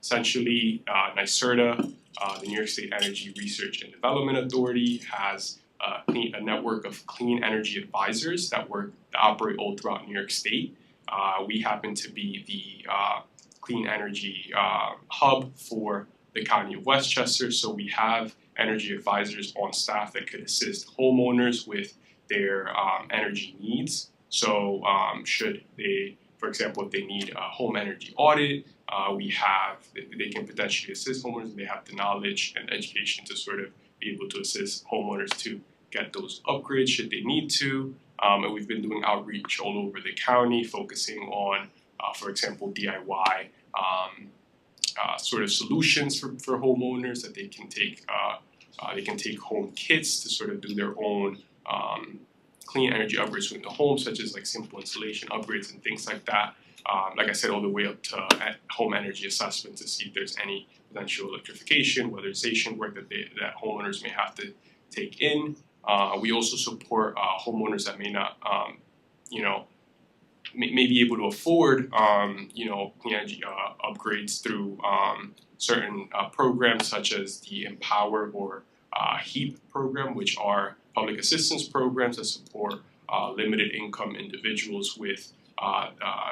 essentially, NYSERDA, the New York State Energy Research and Development Authority, has a network of clean energy advisors that operate all throughout New York State. We happen to be the clean energy hub for the county of Westchester, so we have energy advisors on staff that could assist homeowners with their energy needs. So should they, for example, if they need a home energy audit, they can potentially assist homeowners, and they have the knowledge and education to sort of be able to assist homeowners to get those upgrades should they need to. And we've been doing outreach all over the county, focusing on, for example, DIY sort of solutions for homeowners that they can take. They can take home kits to sort of do their own clean energy upgrades within the home, such as like simple installation upgrades and things like that. Like I said, all the way up to home energy assessment to see if there's any potential electrification, weatherization work that homeowners may have to take in. We also support homeowners that may not, may be able to afford, clean energy upgrades through certain programs such as the Empower or HEAP program, which are public assistance programs that support limited income individuals with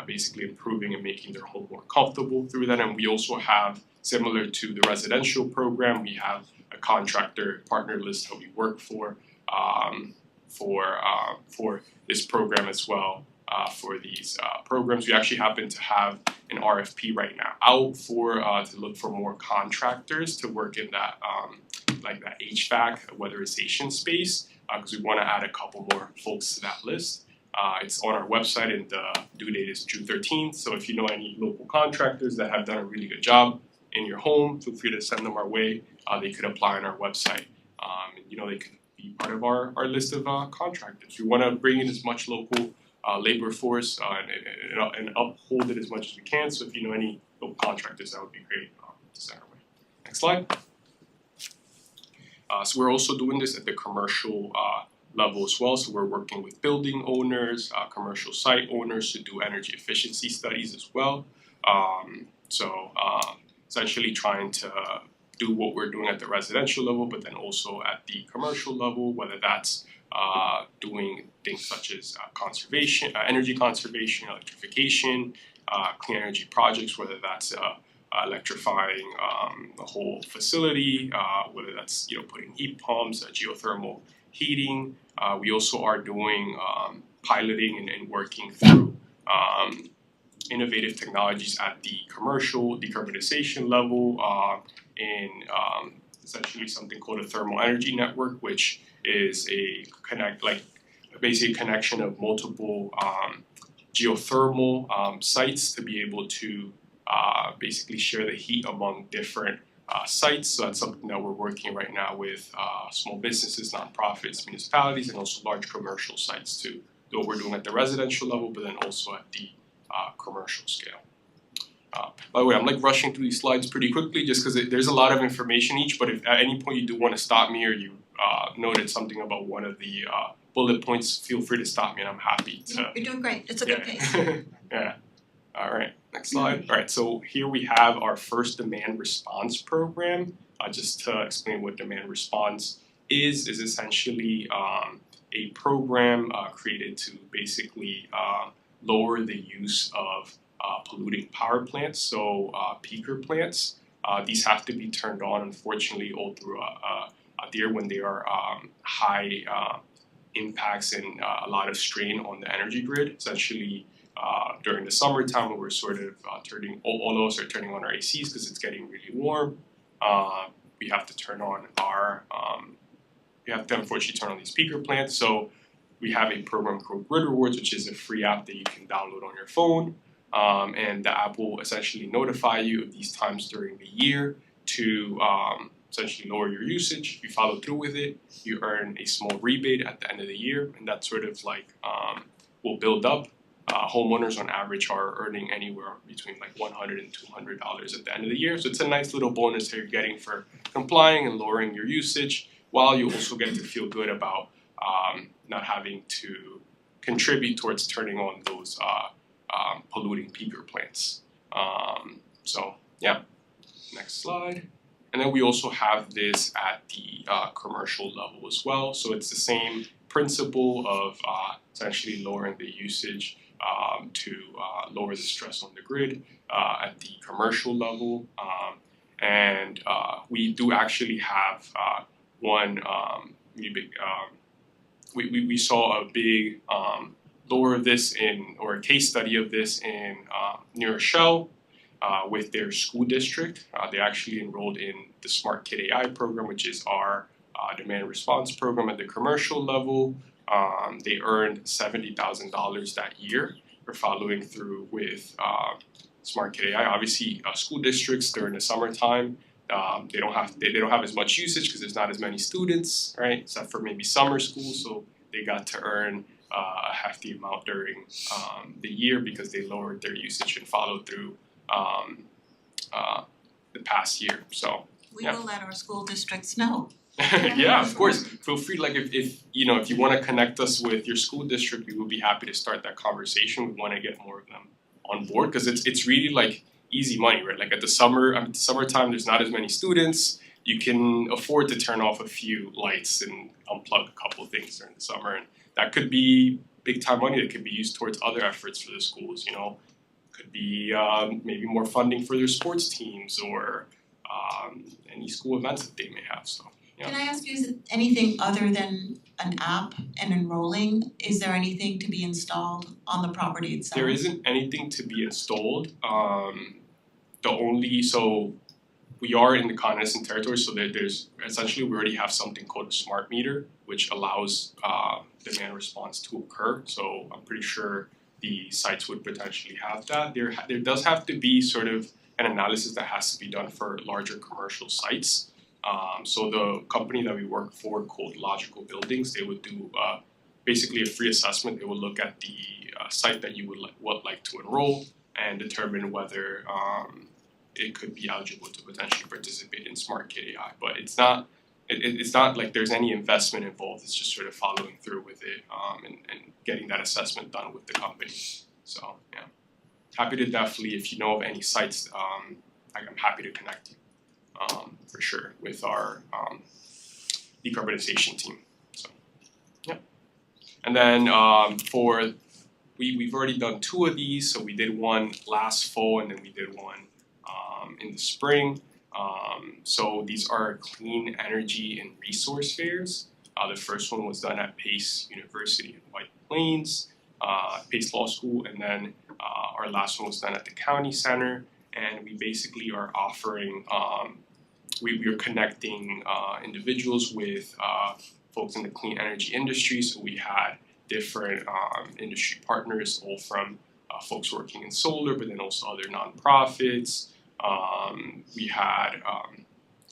basically improving and making their home more comfortable through that. And we also have, similar to the residential program, we have a contractor partner list that we work for this program as well. For these programs, we actually happen to have an RFP right now out for to look for more contractors to work in that like that HVAC weatherization space, because we want to add a couple more folks to that list. It's on our website, and the due date is June 13th. So if you know any local contractors that have done a really good job in your home, feel free to send them our way. They could apply on our website. They could be part of our list of contractors. We want to bring in as much local labor force and uphold it as much as we can. So if you know any local contractors, that would be great to send our way. Next slide. So we're also doing this at the commercial level as well. So we're working with building owners, commercial site owners to do energy efficiency studies as well. Essentially trying to do what we're doing at the residential level, but then also at the commercial level, whether that's doing things such as conservation, energy conservation, electrification, clean energy projects, whether that's electrifying the whole facility, whether that's putting heat pumps, geothermal heating. We also are doing piloting and working through innovative technologies at the commercial decarbonization level in essentially something called a thermal energy network, which is basically a connection of multiple geothermal sites to be able to basically share the heat among different sites. So that's something that we're working right now with small businesses, nonprofits, municipalities, and also large commercial sites to do what we're doing at the residential level, but then also at the commercial scale. By the way, I'm rushing through these slides pretty quickly just because there's a lot of information each, but if at any point you do want to stop me or you noted something about one of the bullet points, feel free to stop me and I'm happy to. You're doing great. It's a good pace. Yeah. All right, next slide. All right, so here we have our first demand response program. Just to explain what demand response is essentially a program created to basically lower the use of polluting power plants, so peaker plants. These have to be turned on, unfortunately, all through a year when they are high impacts and a lot of strain on the energy grid. Essentially, during the summertime, when we're sort of all of us are turning on our ACs because it's getting really warm. we have to turn on our we have to unfortunately turn on these peaker plants. So we have a program called Grid Rewards, which is a free app that you can download on your phone. And the app will essentially notify you of these times during the year to essentially lower your usage. If you follow through with it, you earn a small rebate at the end of the year, and that sort of like will build up. Homeowners on average are earning anywhere between like $100 and $200 at the end of the year. So it's a nice little bonus that you're getting for complying and lowering your usage, while you also get to feel good about not having to contribute towards turning on those polluting peaker plants. So yeah, next slide. And then we also have this at the commercial level as well. So it's the same principle of essentially lowering the usage to lower the stress on the grid at the commercial level. And we do actually have one we saw a big lower of this in, or a case study of this in New Rochelle with their school district. They actually enrolled in the Smart Kid AI program, which is our demand response program at the commercial level. They earned $70,000 that year for following through with Smart Kid AI. Obviously, school districts during the summertime, they don't have as much usage because there's not as many students, right? Except for maybe summer school, so they got to earn a hefty amount during the year because they lowered their usage and followed through the past year. So We will let our school districts know. yeah, of course. Feel free, like if you know, if you want to connect us with your school district, we would be happy to start that conversation. We want to get more of them on board because it's really like easy money, right? Like at the summertime, there's not as many students. You can afford to turn off a few lights and unplug a couple of things during the summer, and that could be big time money that could be used towards other efforts for the schools. You know, could be maybe more funding for their sports teams or any school events that they may have. So. Yeah. Can I ask you, is it anything other than an app and enrolling? Is there anything to be installed on the property itself? There isn't anything to be installed. So we are in the cognizant territory, so there's essentially we already have something called a smart meter, which allows demand response to occur. So I'm pretty sure the sites would potentially have that. There does have to be sort of an analysis that has to be done for larger commercial sites. So the company that we work for called Logical Buildings, they would do basically a free assessment. They would look at the site that you would like to enroll and determine whether it could be eligible to potentially participate in Smart Kid AI. But it's not like there's any investment involved. It's just sort of following through with it and getting that assessment done with the company. So yeah, happy to definitely, if you know of any sites, I'm happy to connect you. For sure, with our decarbonization team. So, yeah. And then we've already done 2 of these. So we did one last fall, and then we did one in the spring. So these are clean energy and resource fairs. The first one was done at Pace University in White Plains, Pace Law School, and then our last one was done at the County Center. And we basically are offering we are connecting individuals with folks in the clean energy industry. So we had different industry partners, all from folks working in solar, but then also other nonprofits. We had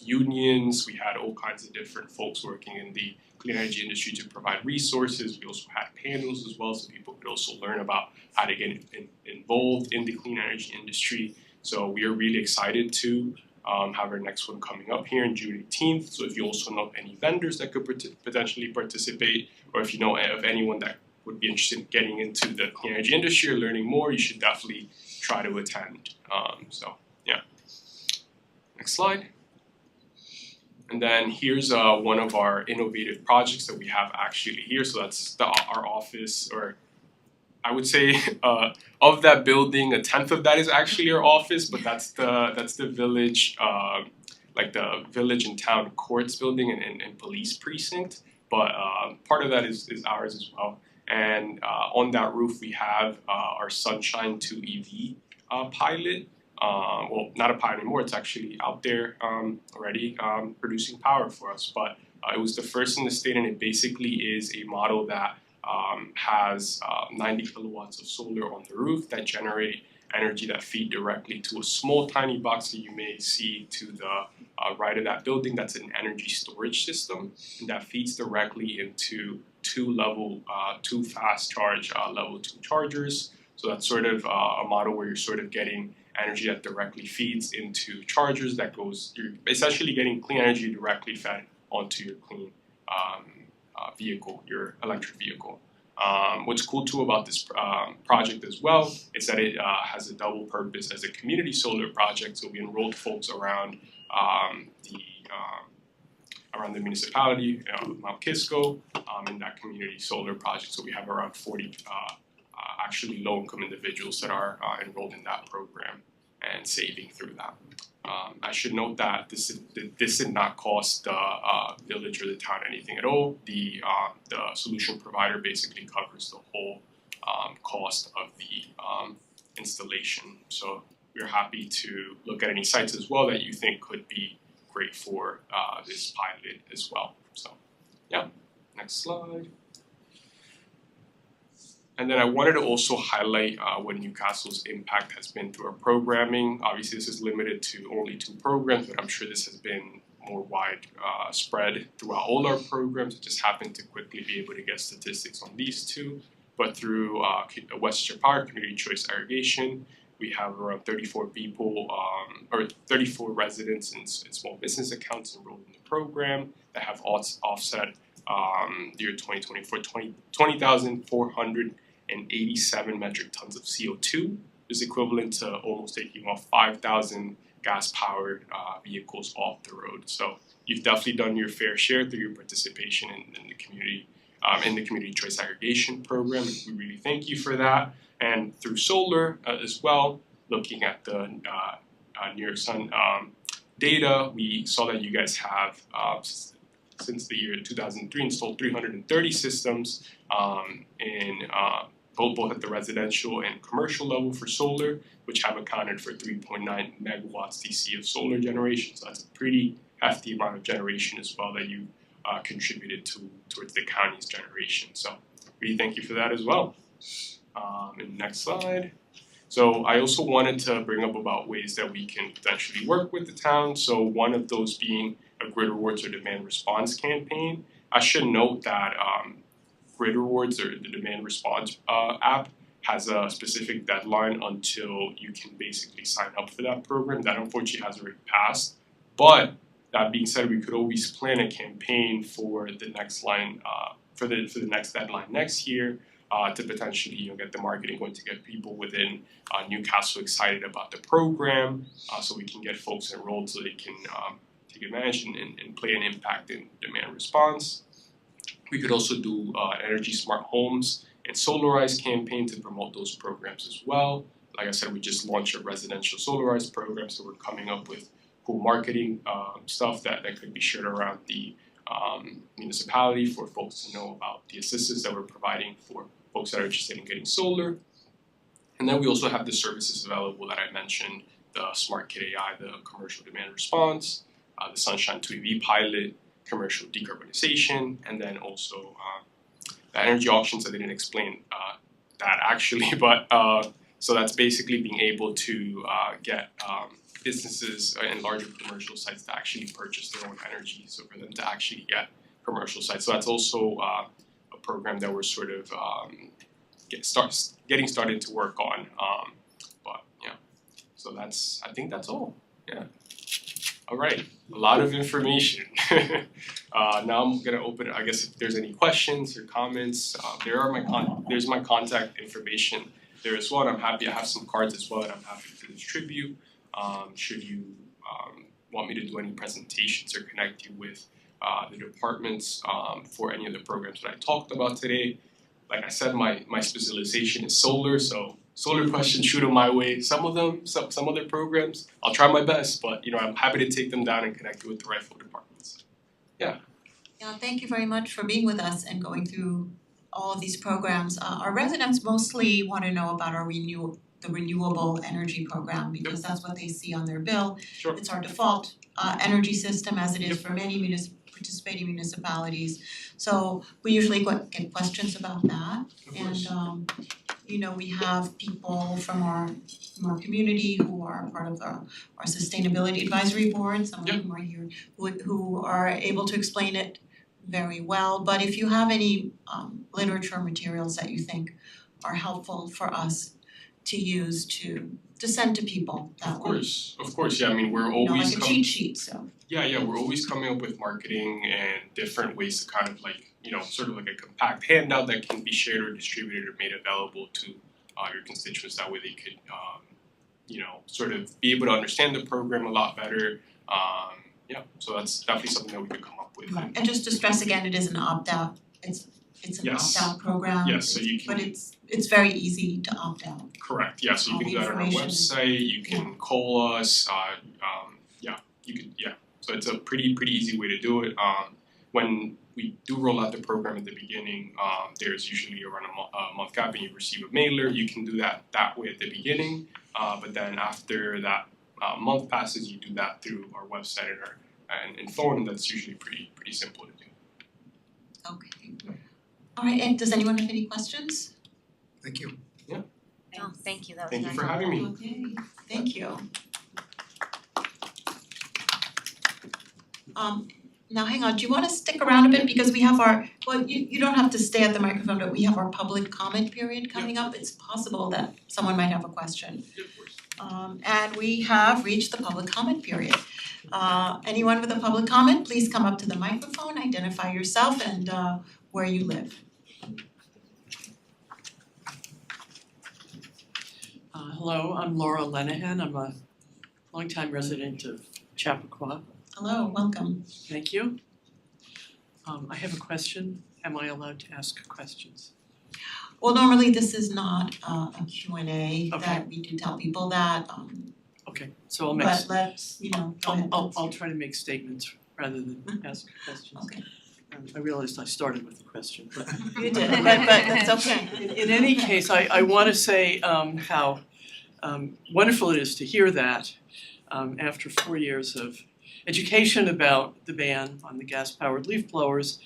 unions. We had all kinds of different folks working in the clean energy industry to provide resources. We also had panels as well, so people could also learn about how to get involved in the clean energy industry. So we are really excited to have our next one coming up here in June 18th. So if you also know of any vendors that could potentially participate, or if you know of anyone that would be interested in getting into the clean energy industry or learning more, you should definitely try to attend. So yeah. Next slide. And then here's one of our innovative projects that we have actually here. So that's our office, or I would say of that building, 1/10 of that is actually our office, but that's the village, like the village and town courts building and police precinct. But part of that is ours as well. And on that roof we have our Sunshine 2 EV pilot. well, not a pilot anymore, it's actually out there already producing power for us. But it was the first in the state, and it basically is a model that has 90 kilowatts of solar on the roof that generate energy that feed directly to a small tiny box that you may see to the right of that building. That's an energy storage system, and that feeds directly into two fast charge level 2 chargers. So that's sort of a model where you're sort of getting energy that directly feeds into chargers that goes, you're essentially getting clean energy directly fed onto your clean vehicle, your electric vehicle. What's cool too about this project as well is that it has a double purpose as a community solar project. So we enrolled folks around the municipality, Mount Kisco, in that community solar project. So we have around 40 actually low-income individuals that are enrolled in that program and saving through that. I should note that this did not cost the village or the town anything at all. The solution provider basically covers the whole cost of the installation. So we're happy to look at any sites as well that you think could be great for this pilot as well. So yeah, next slide. And then I wanted to also highlight what Newcastle's impact has been through our programming. Obviously, this is limited to only 2 programs, but I'm sure this has been more wide spread throughout all our programs. I just happened to quickly be able to get statistics on these 2. But through Westchester Power Community Choice Irrigation, we have around 34 people, or 34 residents and small business accounts enrolled in the program that have offset year 2024 20,487 metric tons of CO2 is equivalent to almost taking off 5,000 gas-powered vehicles off the road. So you've definitely done your fair share through your participation in the community choice aggregation program. We really thank you for that. And through solar as well, looking at the New York Sun data, we saw that you guys have since the year 2003 installed 330 systems in both at the residential and commercial level for solar, which have accounted for 3.9 megawatts DC of solar generation. So that's a pretty hefty amount of generation as well that you contributed towards the county's generation. So really thank you for that as well. And next slide. So I also wanted to bring up about ways that we can potentially work with the town. So one of those being a grid rewards or demand response campaign. I should note that grid rewards or the demand response app has a specific deadline until you can basically sign up for that program. That unfortunately has already passed. But that being said, we could always plan a campaign for the next line for the next deadline next year to potentially get the marketing going to get people within Newcastle excited about the program, so we can get folks enrolled so they can take advantage and play an impact in demand response. We could also do energy smart homes and solarized campaign to promote those programs as well. Like I said, we just launched a residential solarized program, so we're coming up with cool marketing stuff that could be shared around the municipality for folks to know about the assistance that we're providing for folks that are interested in getting solar. And then we also have the services available that I mentioned, the Smart Kit AI, the commercial demand response, the Sunshine 2 EV pilot, commercial decarbonization, and then also the energy auctions. I didn't explain that actually, but so that's basically being able to get businesses and larger commercial sites to actually purchase their own energy, so for them to actually get commercial sites. So that's also a program that we're sort of getting started to work on. But yeah, so I think that's all. Yeah. All right, a lot of information. Now I'm gonna open it. I guess if there's any questions or comments, there's my contact information there as well. And I'm happy I have some cards as well that I'm happy to distribute. Should you want me to do any presentations or connect you with the departments for any of the programs that I talked about today. Like I said, my specialization is solar, so solar questions, shoot them my way. Some other programs, I'll try my best, but I'm happy to take them down and connect you with the rightful departments. Yeah. Yeah, thank you very much for being with us and going through all of these programs. Our residents mostly want to know about our the renewable energy program because that's what they see on their bill. Sure. It's our default energy system as it is for many participating municipalities. So we usually get questions about that. Of course. And you know, we have people from our community who are part of our sustainability advisory board, some of Yeah. whom are here, who are able to explain it very well. But if you have any literature materials that you think are helpful for us to use to send to people, that would, Of course, yeah, I mean, we're you know, always like a cheat sheet, so. Yeah, we're always coming up with marketing and different ways to kind of like, you know, sort of like a compact handout that can be shared or distributed or made available to your constituents. That way they could, you know, sort of be able to understand the program a lot better. Yeah, so that's definitely something that we could come up with. Right. And just to stress again, it is an opt-out, it's an Yes. opt-out program. Yes, so you can. But it's very easy to opt out. Correct, yeah, so you all can the do that on our information. website, you can call us, yeah, you could, yeah. So it's a pretty easy way to do it. When we do roll out the program at the beginning, there's usually around a month gap and you receive a mailer, you can do that way at the beginning. But then after that month passes, you do that through our website and phone, and that's usually pretty simple to do. Okay. Alright, and does anyone have any questions? Thank you. Oh, thank you, that was Thank you nice. for having me. Okay, thank you. Now hang on, do you wanna stick around a bit because we have our, well, you don't have to stay at the microphone, but we have our public comment period coming up. It's possible that someone might have a question. And we have reached the public comment period. Anyone with a public comment, please come up to the microphone, identify yourself and where you live. Hello, I'm Laura Lenehan. I'm a longtime resident of Chappaqua. Hello, welcome. Thank you. I have a question. Am I allowed to ask questions? Well, normally this is not a Q&A Okay. that we do tell people that, Okay, so I'll make, but let's, you know, go ahead. I'll try to make statements rather than ask questions. Okay. I realized I started with the question, but You did, but that's okay. in any case, I wanna say how wonderful it is to hear that after 4 years of education about the ban on the gas-powered leaf blowers,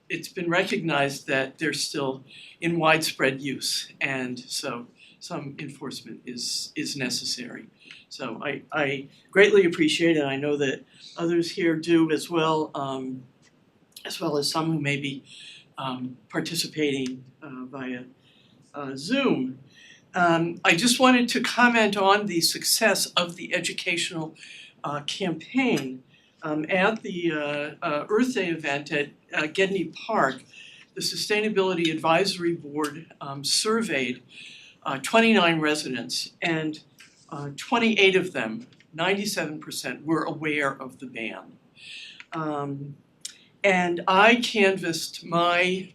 it's been recognized that they're still in widespread use, and so some enforcement is necessary. So I greatly appreciate it. I know that others here do as well as some who may be participating via Zoom. I just wanted to comment on the success of the educational campaign. At the Earth Day event at Gedney Park, the Sustainability Advisory Board surveyed 29 residents, and 28 of them, 97%, were aware of the ban. And I canvassed my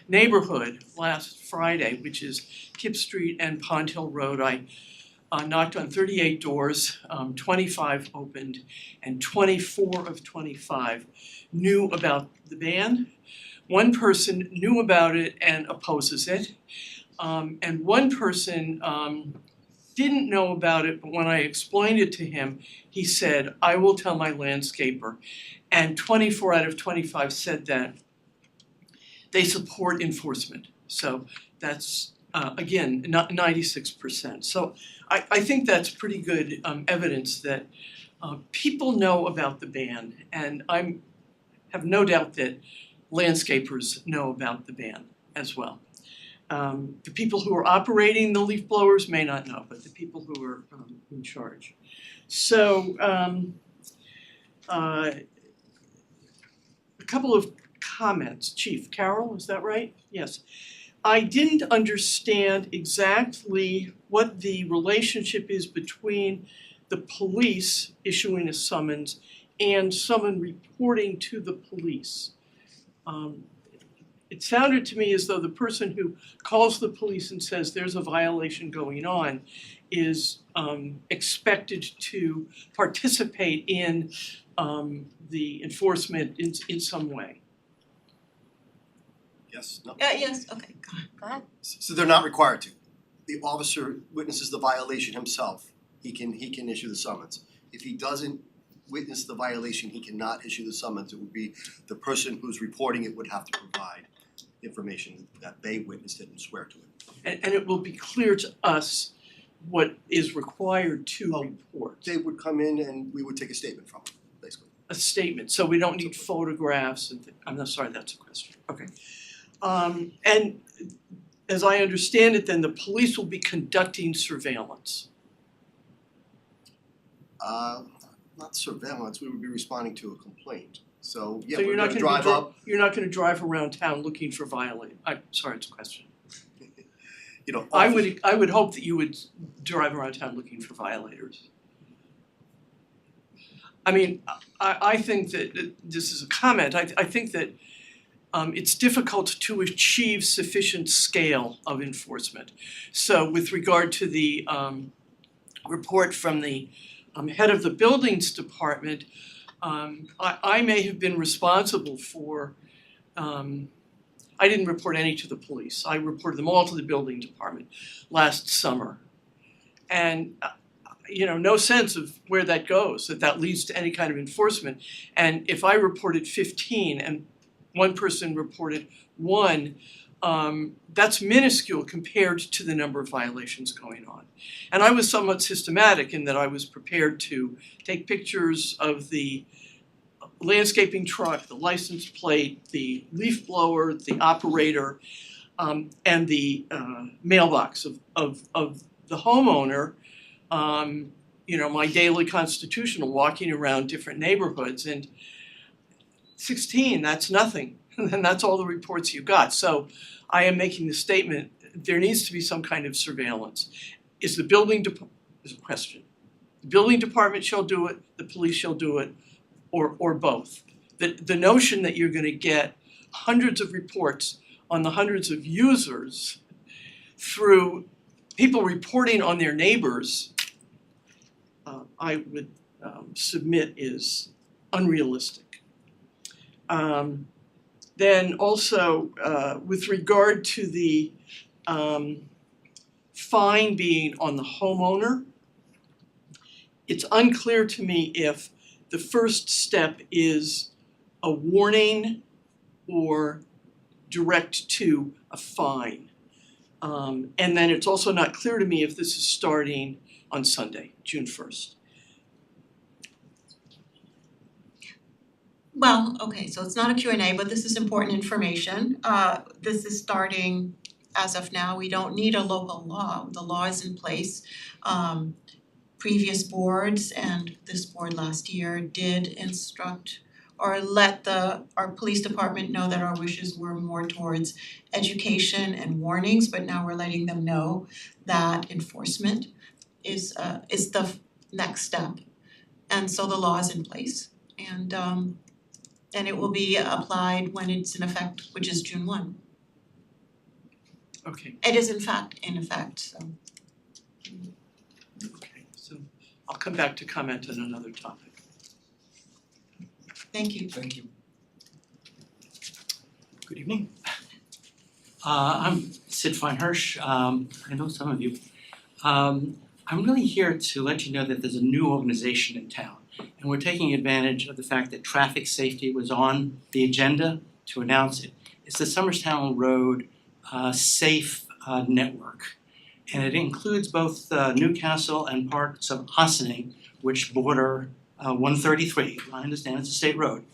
neighborhood last Friday, which is Kip Street and Pond Hill Road. I knocked on 38 doors, 25 opened, and 24 of 25 knew about the ban. One person knew about it and opposes it. And one person didn't know about it, but when I explained it to him, he said, "I will tell my landscaper." And 24 out of 25 said that they support enforcement. So that's again, not 96%. So I think that's pretty good evidence that people know about the ban, and I have no doubt that landscapers know about the ban as well. The people who are operating the leaf blowers may not know, but the people who are in charge. So a couple of comments. Chief Carroll, is that right? Yes. I didn't understand exactly what the relationship is between the police issuing a summons and someone reporting to the police. It sounded to me as though the person who calls the police and says there's a violation going on is expected to participate in the enforcement in some way. Yes, no. Yes, okay, go ahead. Go ahead. So they're not required to. the officer witnesses the violation himself, he can issue the summons. If he doesn't witness the violation, he cannot issue the summons. It would be the person who's reporting it would have to provide information that they witnessed it and swear to it. And it will be clear to us what is required to report. They would come in and we would take a statement from them, basically. A statement, so we don't need photographs and I'm not sorry, that's a question, okay. And as I understand it, then the police will be conducting surveillance. Not surveillance, we would be responding to a complaint. So yeah, So we're you're not gonna gonna drive up, you're not gonna drive around town looking for I'm sorry, it's a question. you know, I would hope that you would drive around town looking for violators. I mean, I think that this is a comment, I think that it's difficult to achieve sufficient scale of enforcement. So with regard to the report from the head of the buildings department, I may have been responsible for I didn't report any to the police. I reported them all to the building department last summer. And no sense of where that goes, that leads to any kind of enforcement. And if I reported 15 and one person reported 1, that's minuscule compared to the number of violations going on. And I was somewhat systematic in that I was prepared to take pictures of the landscaping truck, the license plate, the leaf blower, the operator, and the mailbox of the homeowner. My daily constitutional walking around different neighborhoods, and 16, that's nothing. And that's all the reports you got. So I am making the statement, there needs to be some kind of surveillance. Is a question. The building department shall do it, the police shall do it, or both. The notion that you're gonna get hundreds of reports on the hundreds of users through people reporting on their neighbors, I would submit is unrealistic. Then also, with regard to the fine being on the homeowner, it's unclear to me if the first step is a warning or direct to a fine. And then it's also not clear to me if this is starting on Sunday, June 1st. Well, okay, so it's not a Q&A, but this is important information. This is starting as of now. We don't need a local law. The law is in place. Previous boards and this board last year did instruct or let our police department know that our wishes were more towards education and warnings, but now we're letting them know that enforcement is the next step. And so the law is in place, and it will be applied when it's in effect, which is June 1. Okay. It is in effect, so. Okay, so I'll come back to comment on another topic. Thank you. Thank you. Good evening. I'm Sid Feinhersh. I know some of you. I'm really here to let you know that there's a new organization in town, and we're taking advantage of the fact that traffic safety was on the agenda to announce it. It's the Somerstown Road Safe Network, and it includes both Newcastle and parts of Ossining, which border 133. I understand it's a state road,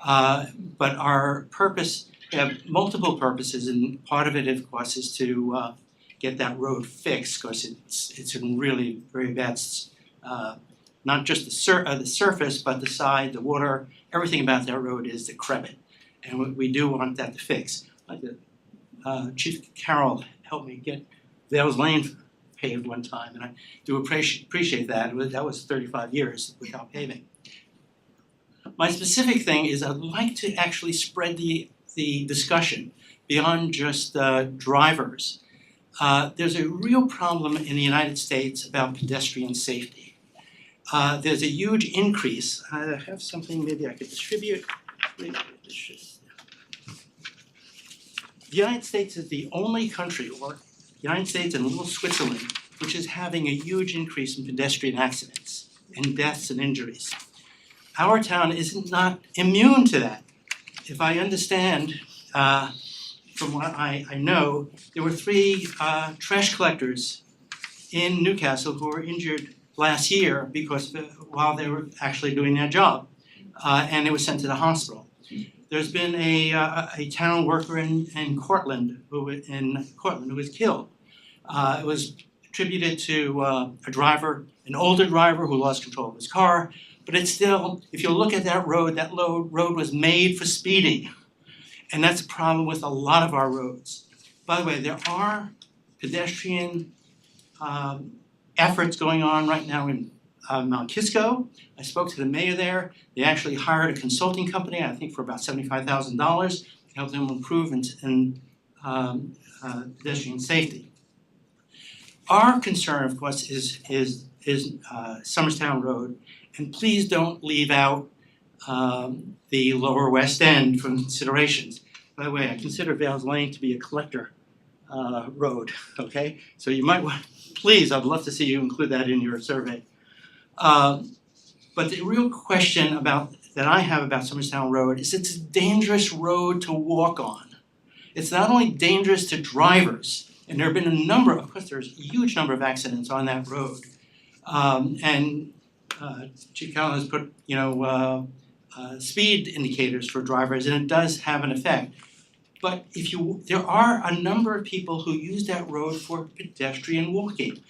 but our purpose, we have multiple purposes, and part of it, of course, is to get that road fixed, because it's in really very bad, not just the surface, but the side, the water, everything about that road is decrepit, and we do want that to fix. Chief Carroll helped me get Vale's Lane paved one time, and I do appreciate that. That was 35 years without paving. My specific thing is I'd like to actually spread the discussion beyond just drivers. There's a real problem in the United States about pedestrian safety. There's a huge increase. I have something maybe I could distribute. The United States is the only country, or United States and little Switzerland, which is having a huge increase in pedestrian accidents and deaths and injuries. Our town is not immune to that. If I understand, from what I know, there were 3 trash collectors in Newcastle who were injured last year because while they were actually doing their job, and they were sent to the hospital. There's been a town worker in Cortland who was killed. It was attributed to a driver, an older driver who lost control of his car. But it's still, if you look at that road was made for speeding. And that's a problem with a lot of our roads. By the way, there are pedestrian efforts going on right now in Mount Kisco. I spoke to the mayor there. They actually hired a consulting company, I think for about $75,000 to help them improve in pedestrian safety. Our concern, of course, is Somerstown Road, and please don't leave out the Lower West End from considerations. By the way, I consider Vales Lane to be a collector road, okay? So you might want, please, I'd love to see you include that in your survey. But the real question that I have about Somerstown Road is it's a dangerous road to walk on. It's not only dangerous to drivers, and there have been of course there's a huge number of accidents on that road. Chief Callan has put, speed indicators for drivers, and it does have an effect. But there are a number of people who use that road for pedestrian walking.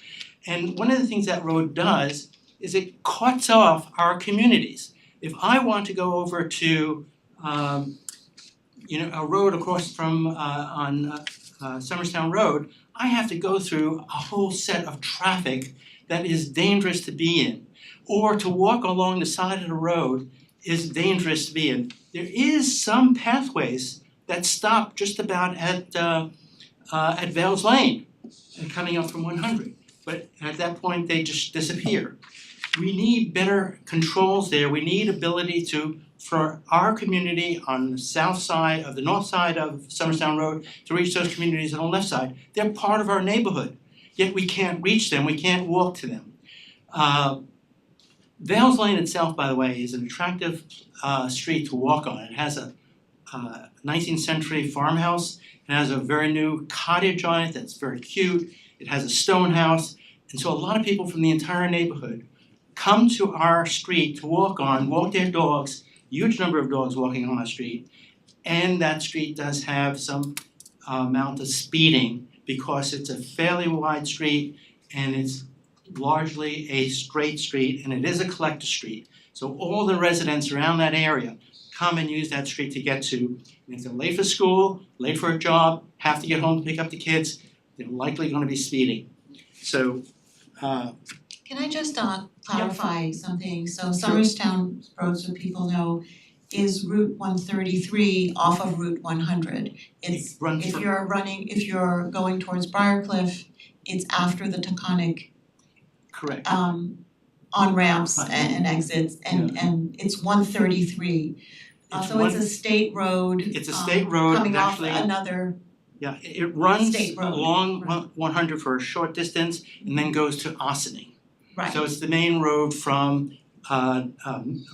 And one of the things that road does is it cuts off our communities. If I want to go over to, a road across from on Somerstown Road, I have to go through a whole set of traffic that is dangerous to be in. Or to walk along the side of the road is dangerous to be in. There is some pathways that stop just about at Vales Lane and coming up from 100. But at that point, they just disappear. We need better controls there. We need ability for our community on the south side of the north side of Somerstown Road to reach those communities on the left side. They're part of our neighborhood, yet we can't reach them, we can't walk to them. Vales Lane itself, by the way, is an attractive street to walk on. It has a 19th century farmhouse. It has a very new cottage on it that's very cute. It has a stone house. And so a lot of people from the entire neighborhood come to our street to walk their dogs, huge number of dogs walking on our street. And that street does have some amount of speeding because it's a fairly wide street and it's largely a straight street, and it is a collector street. So all the residents around that area come and use that street to get to. And if they're late for school, late for a job, have to get home to pick up the kids, they're likely going to be speeding. So Can I just clarify something? So Somerstown Road, so people know, is Route 133 off of Route 100. It's if you're going towards Briarcliff, it's after the Taconic correct. On ramps and exits, and it's 133. So it's a state road. It's a state road, coming off actually. another. Yeah, it runs State road. along 100 for a short distance and then goes to Ossining. Right. So it's the main road from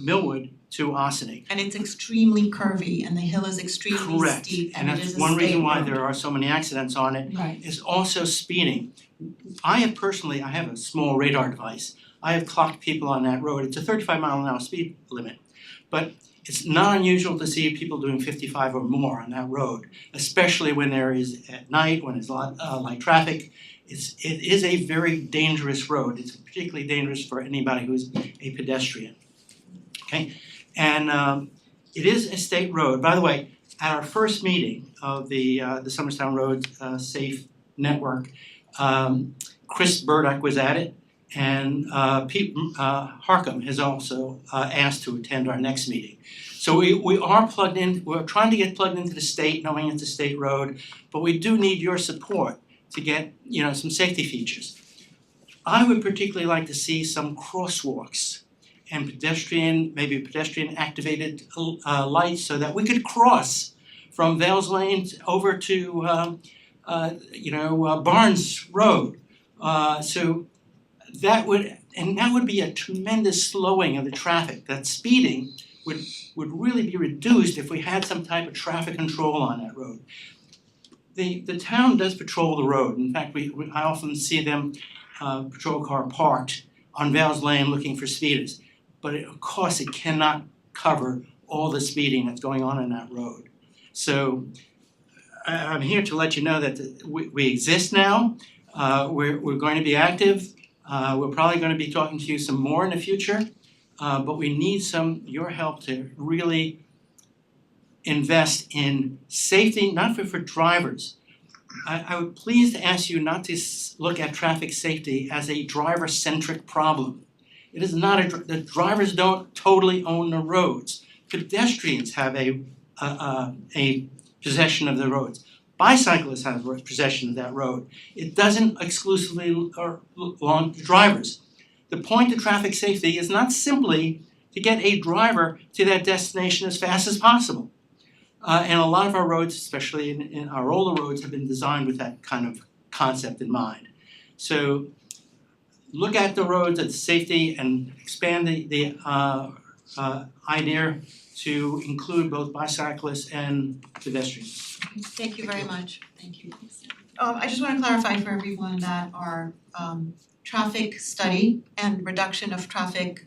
Millwood to Ossining. And it's extremely curvy, and the hill is extremely Correct. steep, And and it that's is a one reason state why road. there are so many accidents on it. Right. Is also speeding. I have a small radar device. I have clocked people on that road. It's a 35-mile-an-hour speed limit. But it's not unusual to see people doing 55 or more on that road, especially when there is at night, when there's a lot light traffic. It is a very dangerous road. It's particularly dangerous for anybody who's a pedestrian. Okay, and it is a state road. By the way, at our first meeting of the Somerstown Road Safe Network, Chris Burdock was at it, and Pete Harcum has also asked to attend our next meeting. So we are plugged in. We're trying to get plugged into the state, knowing it's a state road, but we do need your support to get some safety features. I would particularly like to see some crosswalks and pedestrian activated lights so that we could cross from Vales Lane over to Barnes Road. So that would be a tremendous slowing of the traffic. That speeding would really be reduced if we had some type of traffic control on that road. The town does patrol the road. In fact, I often see them patrol car parked on Vales Lane looking for speeders. But of course it cannot cover all the speeding that's going on in that road. So I'm here to let you know that we exist now. We're going to be active. We're probably going to be talking to you some more in the future. But we need your help to really invest in safety, not for drivers. I would please ask you not to look at traffic safety as a driver-centric problem. It is not the drivers don't totally own the roads. Pedestrians have a possession of the roads. Bicyclists have possession of that road. It doesn't exclusively belong to drivers. The point of traffic safety is not simply to get a driver to that destination as fast as possible. And a lot of our roads, especially in our older roads, have been designed with that kind of concept in mind. So look at the roads at safety and expand the idea to include both bicyclists and pedestrians. Thank you very much, thank you. I just wanna clarify for everyone that our traffic study and reduction of traffic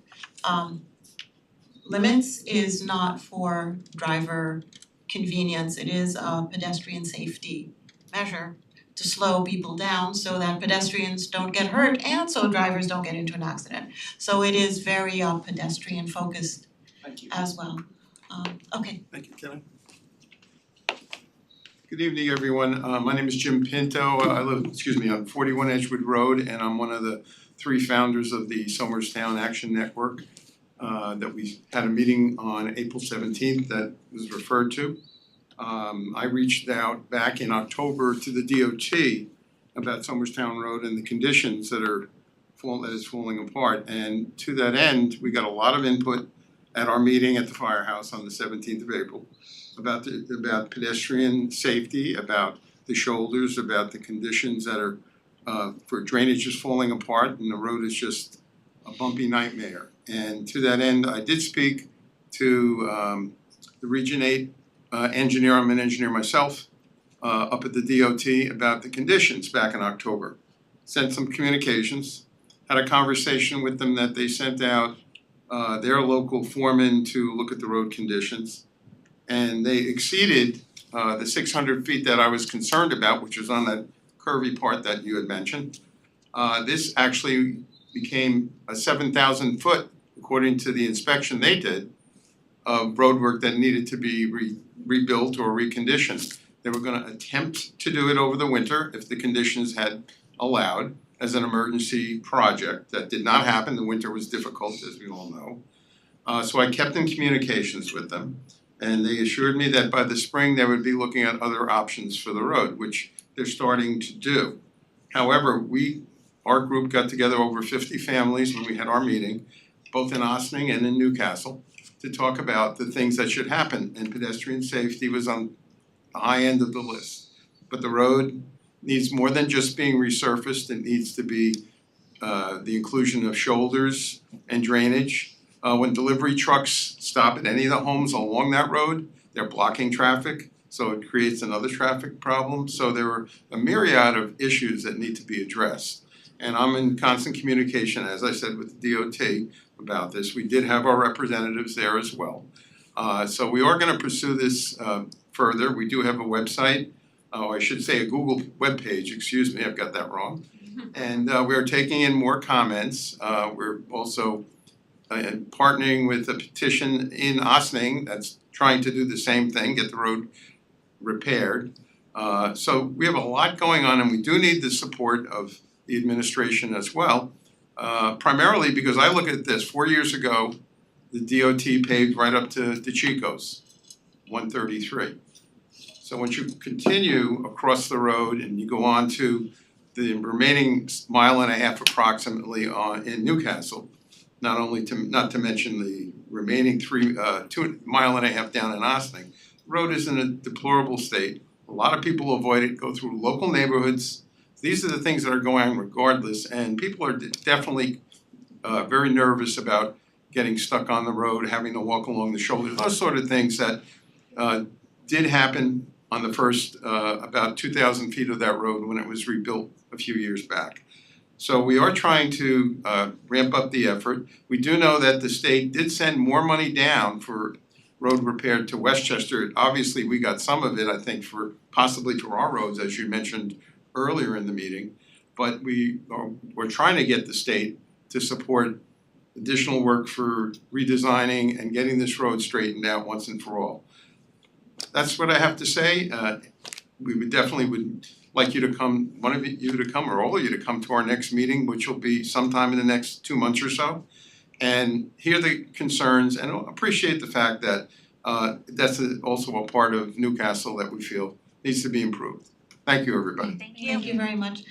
limits is not for driver convenience, it is a pedestrian safety measure to slow people down so that pedestrians don't get hurt and so drivers don't get into an accident. So it is very pedestrian focused as well. Okay. Thank you, Kelly. Good evening, everyone. My name is Jim Pinto. I live, on 41 Edgewood Road, and I'm one of the 3 founders of the Somerstown Action Network that we had a meeting on April 17th that was referred to. I reached out back in October to the DOT about Somerstown Road and the conditions that is falling apart. And to that end, we got a lot of input at our meeting at the firehouse on the 17th of April about pedestrian safety, about the shoulders, about the conditions that are for drainage is falling apart and the road is just a bumpy nightmare. And to that end, I did speak to the Region 8 engineer. I'm an engineer myself, up at the DOT about the conditions back in October. Sent some communications, had a conversation with them that they sent out their local foreman to look at the road conditions. And they exceeded the 600 feet that I was concerned about, which was on that curvy part that you had mentioned. This actually became a 7,000 foot, according to the inspection they did, of roadwork that needed to be rebuilt or reconditioned. They were gonna attempt to do it over the winter if the conditions had allowed as an emergency project. That did not happen. The winter was difficult, as we all know. So I kept in communications with them, and they assured me that by the spring they would be looking at other options for the road, which they're starting to do. However, our group got together, over 50 families, when we had our meeting, both in Ossining and in Newcastle, to talk about the things that should happen, and pedestrian safety was on the high end of the list. But the road needs more than just being resurfaced. It needs to be the inclusion of shoulders and drainage. When delivery trucks stop at any of the homes along that road, they're blocking traffic, so it creates another traffic problem. So there are a myriad of issues that need to be addressed. And I'm in constant communication, as I said, with the DOT about this. We did have our representatives there as well. So we are gonna pursue this further. We do have a website, I should say a Google webpage, excuse me, I've got that wrong. And we're taking in more comments. We're also partnering with a petition in Ossining that's trying to do the same thing, get the road repaired. So we have a lot going on, and we do need the support of the administration as well. Primarily because I look at this, 4 years ago, the DOT paved right up to DeChico's, 133. So once you continue across the road and you go on to the remaining mile and a half approximately in Newcastle, not to mention the remaining 2 mile and a half down in Ossining, the road is in a deplorable state. A lot of people avoid it, go through local neighborhoods. These are the things that are going on regardless, and people are definitely very nervous about getting stuck on the road, having to walk along the shoulder, those sort of things that did happen on the first about 2,000 feet of that road when it was rebuilt a few years back. So we are trying to ramp up the effort. We do know that the state did send more money down for road repair to Westchester. Obviously, we got some of it, I think, for possibly for our roads, as you mentioned earlier in the meeting. But we're trying to get the state to support additional work for redesigning and getting this road straightened out once and for all. That's what I have to say. We would like you to come, one of you to come, or all of you to come to our next meeting, which will be sometime in the next 2 months or so, and hear the concerns and appreciate the fact that that's also a part of Newcastle that we feel needs to be improved. Thank you, everybody. Thank you very much.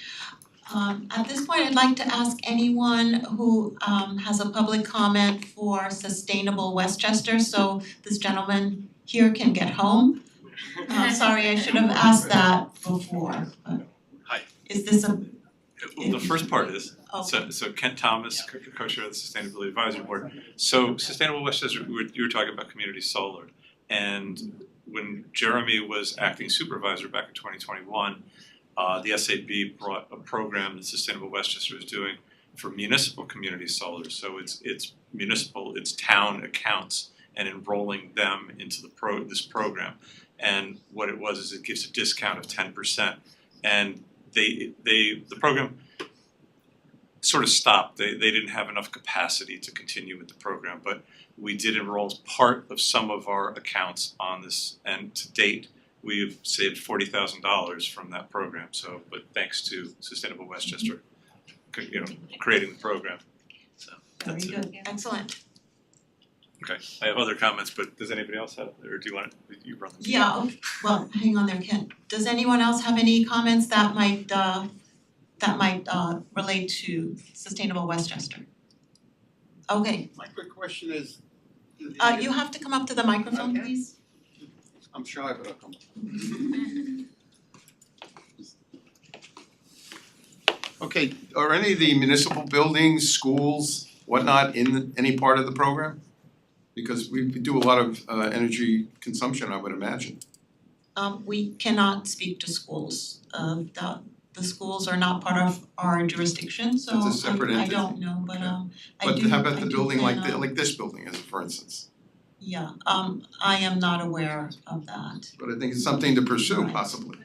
At this point, I'd like to ask anyone who has a public comment for Sustainable Westchester, so this gentleman here can get home. Sorry, I should have asked that before, but Hi. Is this a? Well, the first part is, Oh. so Kent Thomas, co-chair of the Sustainability Advisory Board. So Sustainable Westchester, you were talking about community solar. And when Jeremy was acting supervisor back in 2021, the SAB brought a program that Sustainable Westchester is doing for municipal community solar. So it's municipal, it's town accounts and enrolling them into this program. And what it was is it gives a discount of 10%. And the program sort of stopped. They didn't have enough capacity to continue with the program, but we did enroll as part of some of our accounts on this, and to date we've saved $40,000 from that program. So, but thanks to Sustainable Westchester, creating the program. So Very good, excellent. Okay, I have other comments, but does anybody else have, or do you want to, you run this? Yeah, well, hang on there, Ken. Does anyone else have any comments that might relate to Sustainable Westchester? Okay, My quick question is. you have to come up to the microphone, Okay. please. I'm shy, but I'll come. Okay, are any of the municipal buildings, schools, whatnot in any part of the program? Because we do a lot of energy consumption, I would imagine. We cannot speak to schools. The schools are not part of our jurisdiction, so That's a separate I entity. don't know, but I But do, how about I the do building plan like on- like this building, as for instance? Yeah, I am not aware of that. But I think it's something to pursue Right. possibly.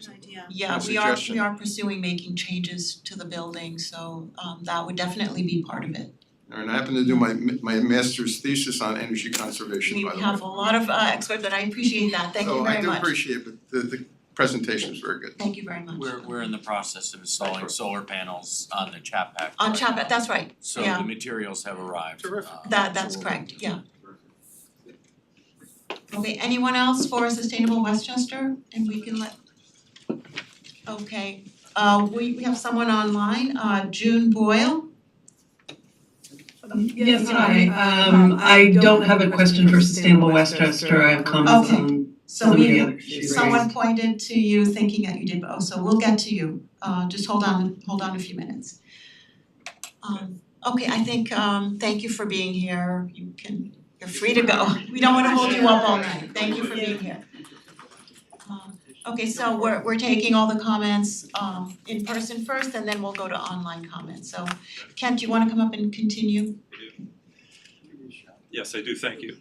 Yeah, A we are suggestion. pursuing making changes to the building, so that would definitely be part of it. And I happen to do my master's thesis on energy conservation, We by the way. have a lot of experts, but I appreciate that, thank you very So I much. do appreciate it, but the presentation is very good. Thank you very much. We're in the process of installing solar panels on the Chapac. On right Chapac, now. that's right, So yeah. the materials have arrived. Terrific. That's so we'll- correct, yeah. Okay, anyone else for Sustainable Westchester? And we can let, okay, we have someone online, June Boyle. Yes, hi. I don't have a question for Sustainable Westchester. I have comments Okay. on So some of the we, other issues someone raised. pointed to you thinking that you did, so we'll get to you, just hold on a few minutes. Okay, I think, thank you for being here, you're free to go, we don't wanna hold you up all night, thank you for being here. Okay, so we're taking all the comments in person first, and then we'll go to online comments, so Kent, do you wanna come up and continue? Yes, I do, thank you.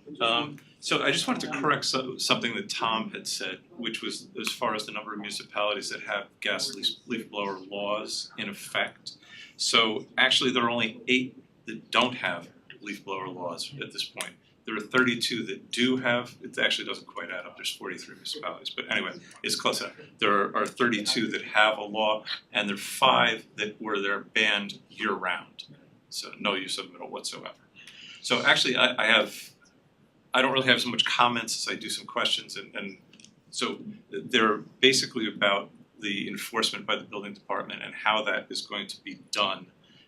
So I just wanted to correct something that Tom had said, which was as far as the number of municipalities that have gas leaf blower laws in effect. So actually, there are only 8 that don't have leaf blower laws at this point. There are 32 that do have, it actually doesn't quite add up, there's 43 municipalities, but anyway, it's close enough. There are 32 that have a law, and there are 5 where they're banned year-round. So no use of them whatsoever. So actually, I don't really have so much comments as I do some questions, and so they're basically about the enforcement by the building department and how that is going to be done,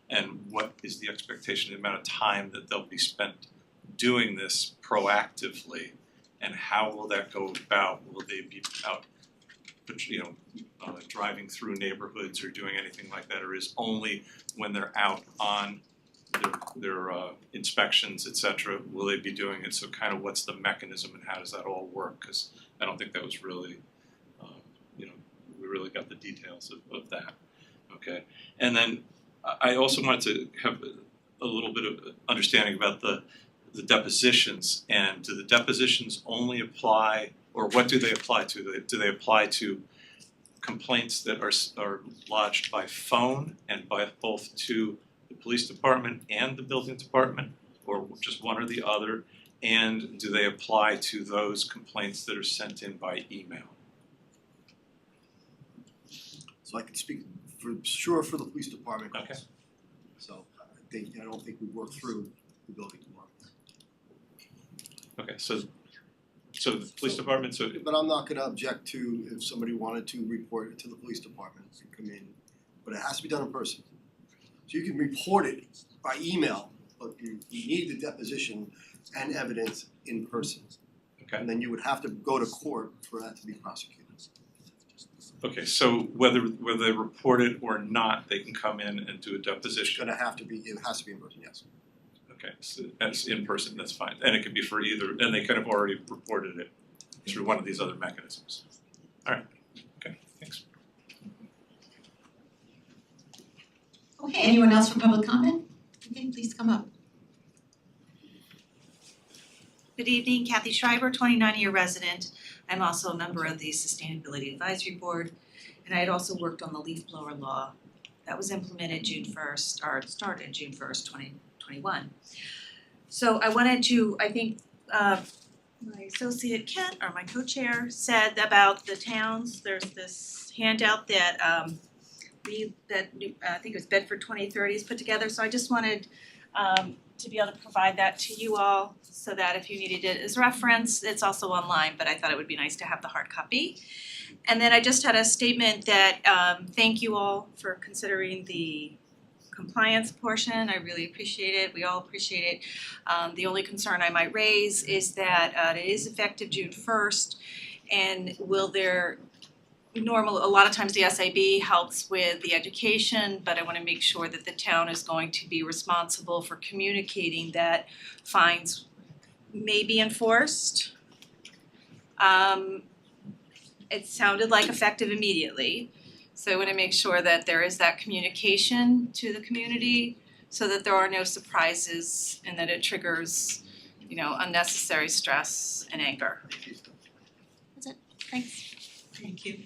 and what is the expectation, the amount of time that they'll be spent doing this proactively, and how will that go about? Will they be out driving through neighborhoods or doing anything like that, or is only when they're out on their inspections, et cetera, will they be doing it? So kind of what's the mechanism and how does that all work? Because I don't think that was really, we really got the details of that. Okay, and then I also wanted to have a little bit of understanding about the depositions, and do the depositions only apply, or what do they apply to? Do they apply to complaints that are lodged by phone and by both to the police department and the building department, or just one or the other? And do they apply to those complaints that are sent in by email? So I can speak for sure for the police department calls. Okay. So I don't think we work through the building department. Okay, so the police department, so But I'm not gonna object to if somebody wanted to report it to the police department and come in, but it has to be done in person. So you can report it by email, but you need the deposition and evidence in person. Okay. And then you would have to go to court for that to be prosecuted. okay, so whether they report it or not, they can come in and do a It's deposition. gonna have to be, it has to be in person, yes. Okay, so that's in person, that's fine, and it could be for either, and they could have already reported it through one of these other mechanisms. Alright, okay, thanks. Okay, anyone else for public comment? Okay, please come up. Good evening, Kathy Schreiber, 29-year resident. I'm also a member of the Sustainability Advisory Board, and I had also worked on the leaf blower law that was implemented June 1st, or started June 1st, 2021. So I wanted to, I think my associate Kent, or my co-chair, said about the towns. There's this handout that I think it was Bedford 2030 has put together. So I just wanted to be able to provide that to you all so that if you needed it as reference, it's also online, but I thought it would be nice to have the hard copy. And then I just had a statement that thank you all for considering the compliance portion. I really appreciate it. We all appreciate it. The only concern I might raise is that it is effective June 1st, and will there a lot of times the SAB helps with the education, but I want to make sure that the town is going to be responsible for communicating that fines may be enforced. It sounded like effective immediately, so I want to make sure that there is that communication to the community so that there are no surprises and that it triggers, unnecessary stress and anger. That's it. Thanks. Thank you.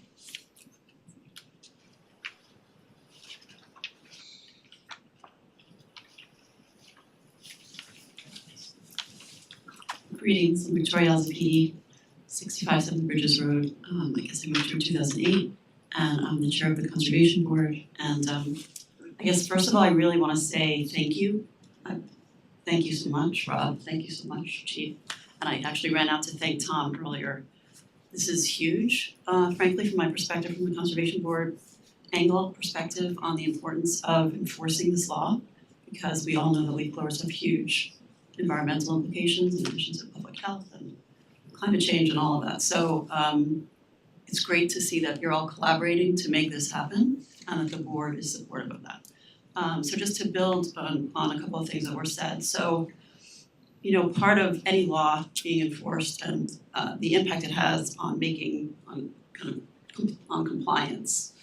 Greetings, I'm Victoria LZPD, 65 Seven Bridges Road. I guess I moved here in 2008, and I'm the chair of the Conservation Board. And I guess first of all, I really want to say thank you. Thank you so much, Rob. Thank you so much, Chief. And I actually ran out to thank Tom earlier. This is huge, frankly, from my perspective, from the Conservation Board perspective on the importance of enforcing this law, because we all know that leaf blowers have huge environmental implications in addition to public health and climate change and all of that. So it's great to see that you're all collaborating to make this happen and that the board is supportive of that. So just to build on a couple of things that were said. So, part of any law being enforced and the impact it has on on compliance,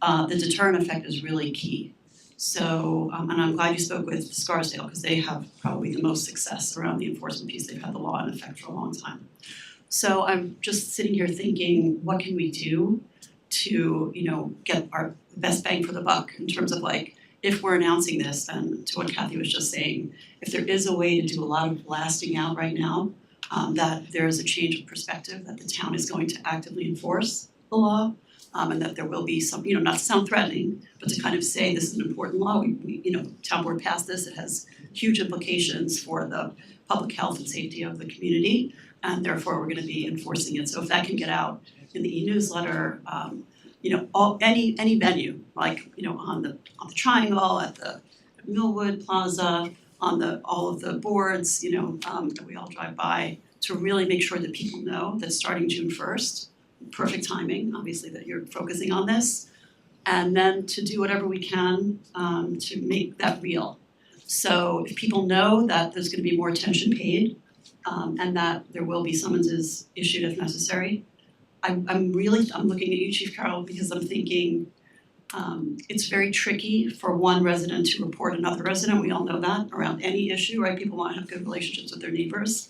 the deterrent effect is really key. So, and I'm glad you spoke with Scarsdale because they have probably the most success around the enforcement piece. They've had the law in effect for a long time. So I'm just sitting here thinking, what can we do to, get our best bang for the buck in terms of if we're announcing this, and to what Kathy was just saying, if there is a way to do a lot of blasting out right now, that there is a change of perspective, that the town is going to actively enforce the law, and that there will be some, not to sound threatening, but to kind of say this is an important law. We town board passed this. It has huge implications for the public health and safety of the community, and therefore we're going to be enforcing it. So if that can get out in the e-newsletter, any venue, on the Triangle, at the Millwood Plaza, on all of the boards, that we all drive by, to really make sure that people know that starting June 1st, perfect timing, obviously, that you're focusing on this. And then to do whatever we can to make that real. So if people know that there's gonna be more attention paid and that there will be summonses issued if necessary, I'm looking at you, Chief Carroll, because I'm thinking it's very tricky for one resident to report another resident, we all know that, around any issue, right? People wanna have good relationships with their neighbors.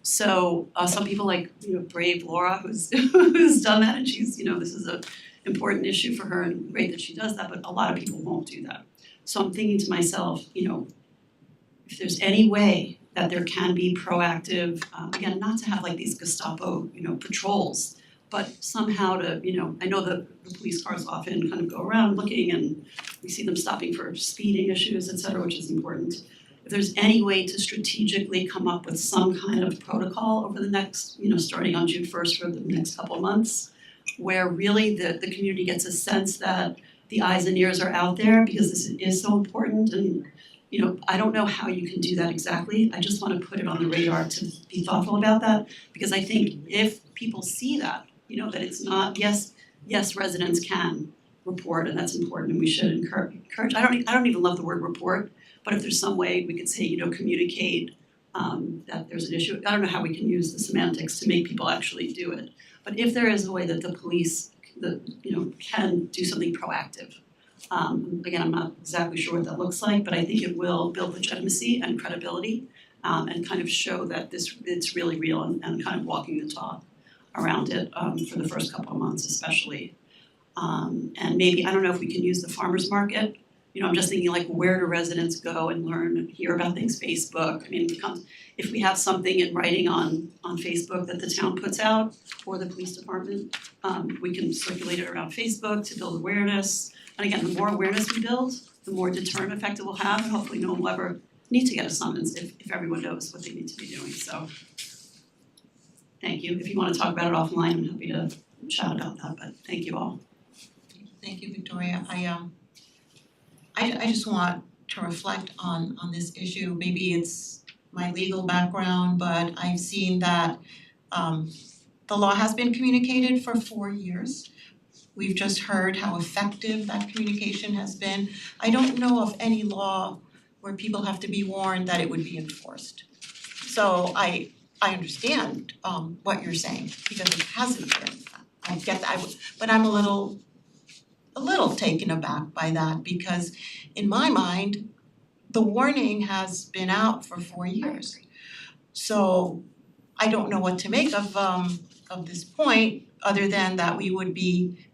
So some people like, brave Laura who's done that and she's, this is a important issue for her and great that she does that, but a lot of people won't do that. So I'm thinking to myself, if there's any way that there can be proactive, again, not to have like these Gestapo, patrols, but somehow to, I know the police cars often kind of go around looking and we see them stopping for speeding issues, et cetera, which is important. If there's any way to strategically come up with some kind of protocol over the next, starting on June 1st for the next couple of months, where really the community gets a sense that the eyes and ears are out there because this is so important and I don't know how you can do that exactly. I just want to put it on the radar to be thoughtful about that because I think if people see that, that it's not, yes, residents can report and that's important and we should encourage. I don't even love the word report, but if there's some way we could say, communicate that there's an issue. I don't know how we can use the semantics to make people actually do it. But if there is a way that the police, can do something proactive. Again, I'm not exactly sure what that looks like, but I think it will build legitimacy and credibility and kind of show that it's really real and kind of walking the talk around it for the first couple of months especially. And maybe, I don't know if we can use the farmer's market. I'm just thinking like where do residents go and learn and hear about things, Facebook. I mean, if we have something in writing on Facebook that the town puts out or the police department, we can circulate it around Facebook to build awareness. And again, the more awareness we build, the more deterrent effect it will have and hopefully no one will ever need to get a summons if everyone knows what they need to be doing, so. Thank you. If you wanna talk about it offline, I'm happy to chat about that, but thank you all. Thank you, Victoria. I just want to reflect on this issue. Maybe it's my legal background, but I've seen that the law has been communicated for 4 years. We've just heard how effective that communication has been. I don't know of any law where people have to be warned that it would be enforced. So I understand what you're saying because it hasn't been. I get that, but I'm a little taken aback by that because in my mind, the warning has been out for 4 years. So I don't know what to make of this point other than that we would be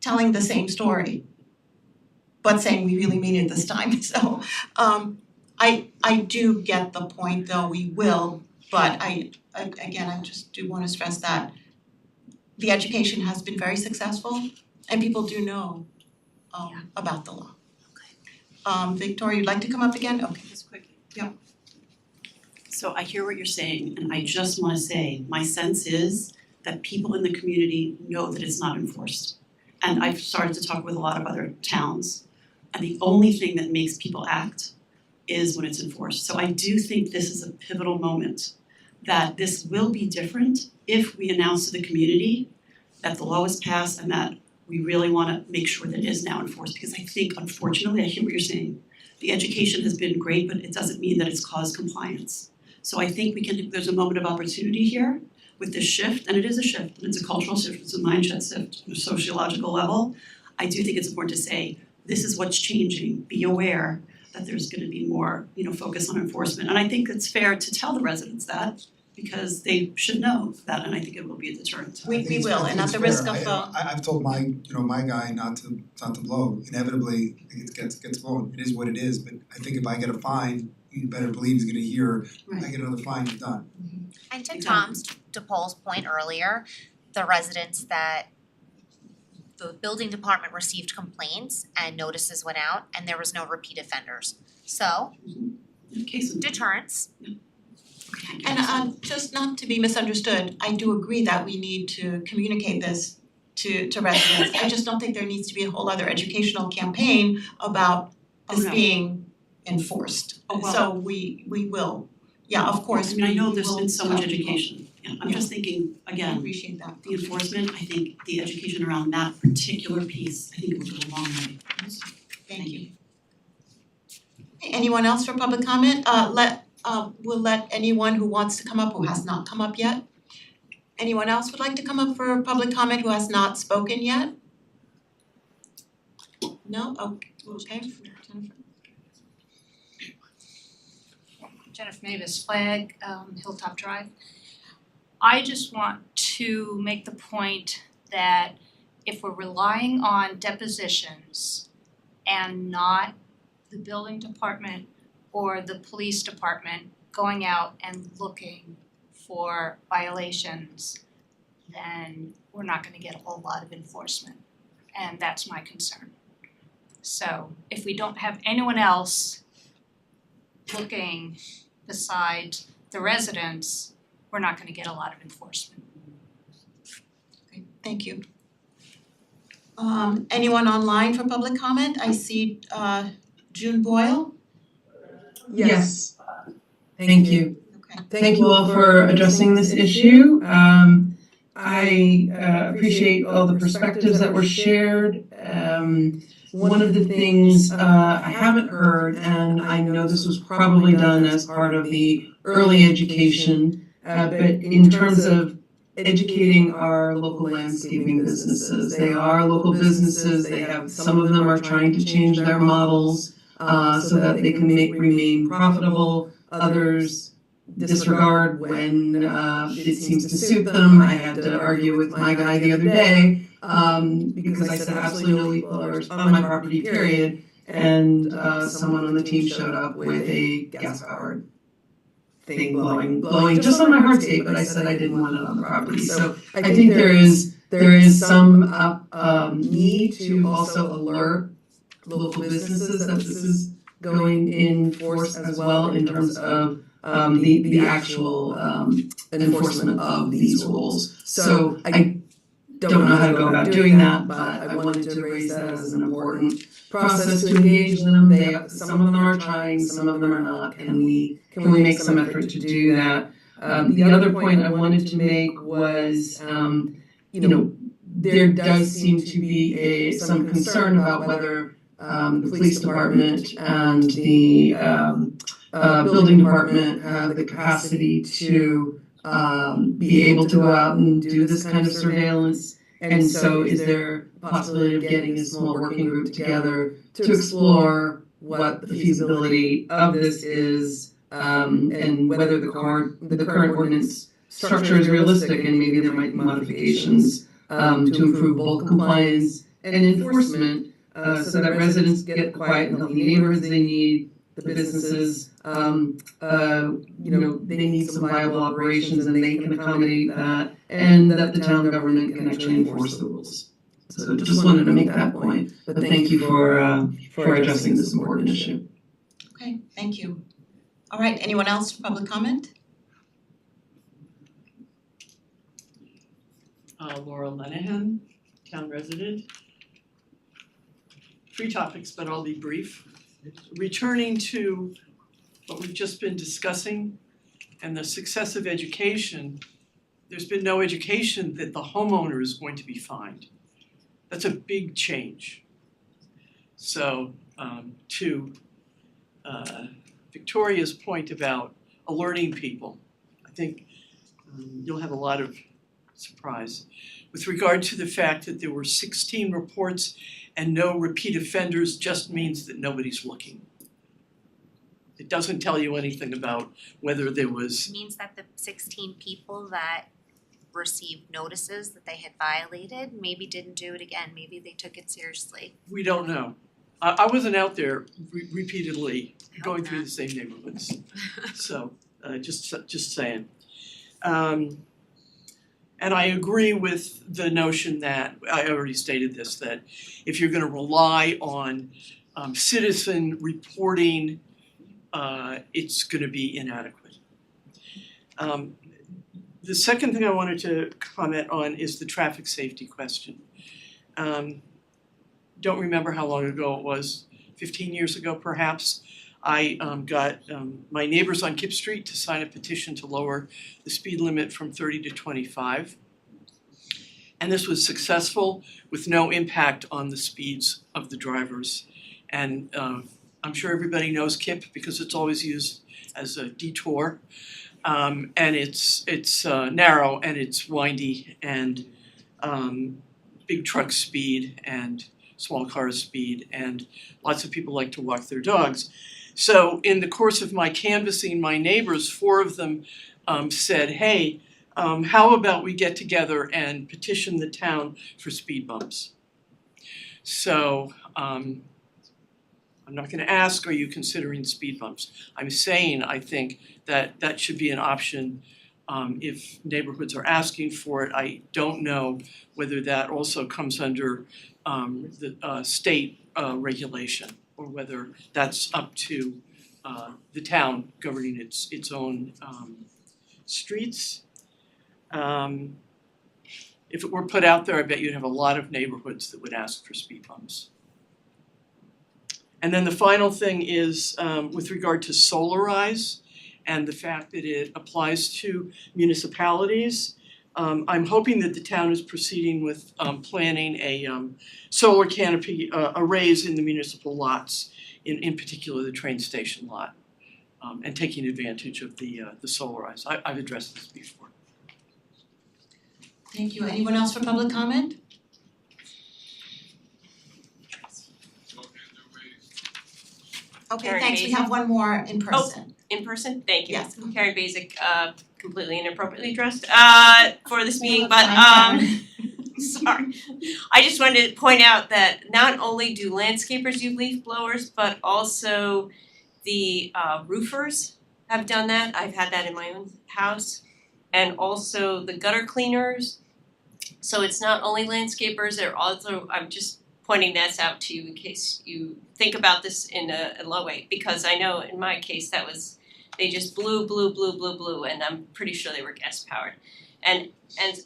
telling the same story, but saying we really mean it this time. So I do get the point though, we will, but I just do wanna stress that the education has been very successful and people do know about the law. Victoria, you'd like to come up again? Okay. Just quickly. Yeah. So I hear what you're saying and I just wanna say, my sense is that people in the community know that it's not enforced. And I've started to talk with a lot of other towns and the only thing that makes people act is when it's enforced. So I do think this is a pivotal moment that this will be different if we announce to the community that the law was passed and that we really wanna make sure that it is now enforced because I think unfortunately, I hear what you're saying. The education has been great, but it doesn't mean that it's caused compliance. So I think there's a moment of opportunity here with this shift, and it is a shift, and it's a cultural shift, it's a mindset shift, on a sociological level. I do think it's important to say, this is what's changing, be aware that there's gonna be more, focus on enforcement. And I think it's fair to tell the residents that, because they should know that, and I think it will be a deterrent. We will, and at the risk of I've told my guy not to blow. Inevitably, it gets blown. It is what it is. But I think if I get a fine, you better believe he's gonna hear, I get another fine, you're done. And to Paul's point earlier, the residents that the building department received complaints and notices went out and there was no repeat offenders. So, deterrence. And just not to be misunderstood, I do agree that we need to communicate this to residents. I just don't think there needs to be a whole other educational campaign about this being enforced. So we will, yeah, of course. I mean, I know there's been so much education. Yeah, I'm just thinking, I again, appreciate that. the enforcement, I think the education around that particular piece, I think will go a long way. Thank you. Okay, anyone else for public comment? We'll let anyone who wants to come up who has not come up yet. Anyone else would like to come up for public comment who has not spoken yet? No? Okay, Jennifer. Jennifer Mavis, Flag, Hilltop Drive. I just want to make the point that if we're relying on depositions and not the building department or the police department going out and looking for violations, then we're not gonna get a whole lot of enforcement. And that's my concern. So if we don't have anyone else looking besides the residents, we're not gonna get a lot of enforcement. Okay, thank you. Anyone online for public comment? I see June Boyle. Yes. Thank you. Okay. Thank you all for addressing this issue. I appreciate all the perspectives that were shared. One of the things I haven't heard, and I know this was probably done as part of the early education, but in terms of educating our local landscaping businesses. They are local businesses, some of them are trying to change their models so that they can remain profitable. Others disregard when it seems to suit them. I had to argue with my guy the other day because I said absolutely no leaf blowers on my property, period. And someone on the team showed up with a gas-powered thing blowing just on my hardscape, but I said I didn't want it on the property. So I think there is some need to also alert local businesses that this is going in force as well in terms of the actual enforcement of these rules. So I don't know how to go about doing that, but I wanted to raise that as an important process to engage them. Some of them are trying, some of them are not. Can we make some effort to do that? The other point I wanted to make was, there does seem to be some concern about whether the police department and the building department have the capacity to be able to go out and do this kind of surveillance. And so is there a possibility of getting a small working group together to explore what the feasibility of this is and whether the current ordinance structure is realistic and maybe there might be modifications to improve both compliance and enforcement so that residents get the quiet and healthy neighborhoods they need. The businesses, they need some viable operations and they can accommodate that, and that the town government can actually enforce the rules. So just wanted to make that point, but thank you for addressing this important issue. Okay, thank you. All right, anyone else for public comment? Laura Lenehan, town resident. 3 topics, but I'll be brief. Returning to what we've just been discussing and the success of education, there's been no education that the homeowner is going to be fined. That's a big change. So to Victoria's point about alerting people, I think you'll have a lot of surprise. With regard to the fact that there were 16 reports and no repeat offenders just means that nobody's looking. It doesn't tell you anything about whether there was. It means that the 16 people that received notices that they had violated maybe didn't do it again, maybe they took it seriously. We don't know. I wasn't out there repeatedly going through the same neighborhoods. So just saying. And I agree with the notion that, I already stated this, that if you're gonna rely on citizen reporting, it's gonna be inadequate. The second thing I wanted to comment on is the traffic safety question. Don't remember how long ago it was, 15 years ago perhaps. I got my neighbors on Kip Street to sign a petition to lower the speed limit from 30 to 25. And this was successful with no impact on the speeds of the drivers. And I'm sure everybody knows Kip because it's always used as a detour. And it's narrow and it's windy and big truck speed and small cars speed, and lots of people like to walk their dogs. So in the course of my canvassing my neighbors, 4 of them said, hey, how about we get together and petition the town for speed bumps? So I'm not gonna ask, are you considering speed bumps? I'm saying I think that that should be an option if neighborhoods are asking for it. I don't know whether that also comes under the state regulation or whether that's up to the town governing its own streets. If it were put out there, I bet you'd have a lot of neighborhoods that would ask for speed bumps. And then the final thing is with regard to solarize and the fact that it applies to municipalities. I'm hoping that the town is proceeding with planning a solar canopy arrays in the municipal lots, in particular the train station lot, and taking advantage of the solarize. I've addressed this before. Thank you. Anyone else for public comment? Okay, Karen thanks. We Basic. have one more in person. In person, thank you. Yes. Karen Basic, completely inappropriately dressed for this meeting, but sorry. I just wanted to point out that not only do landscapers use leaf blowers, but also the roofers have done that. I've had that in my own house. And also the gutter cleaners. So it's not only landscapers, they're also, I'm just pointing this out to you in case you think about this in a low way, because I know in my case that was, they just blew, and I'm pretty sure they were gas powered. And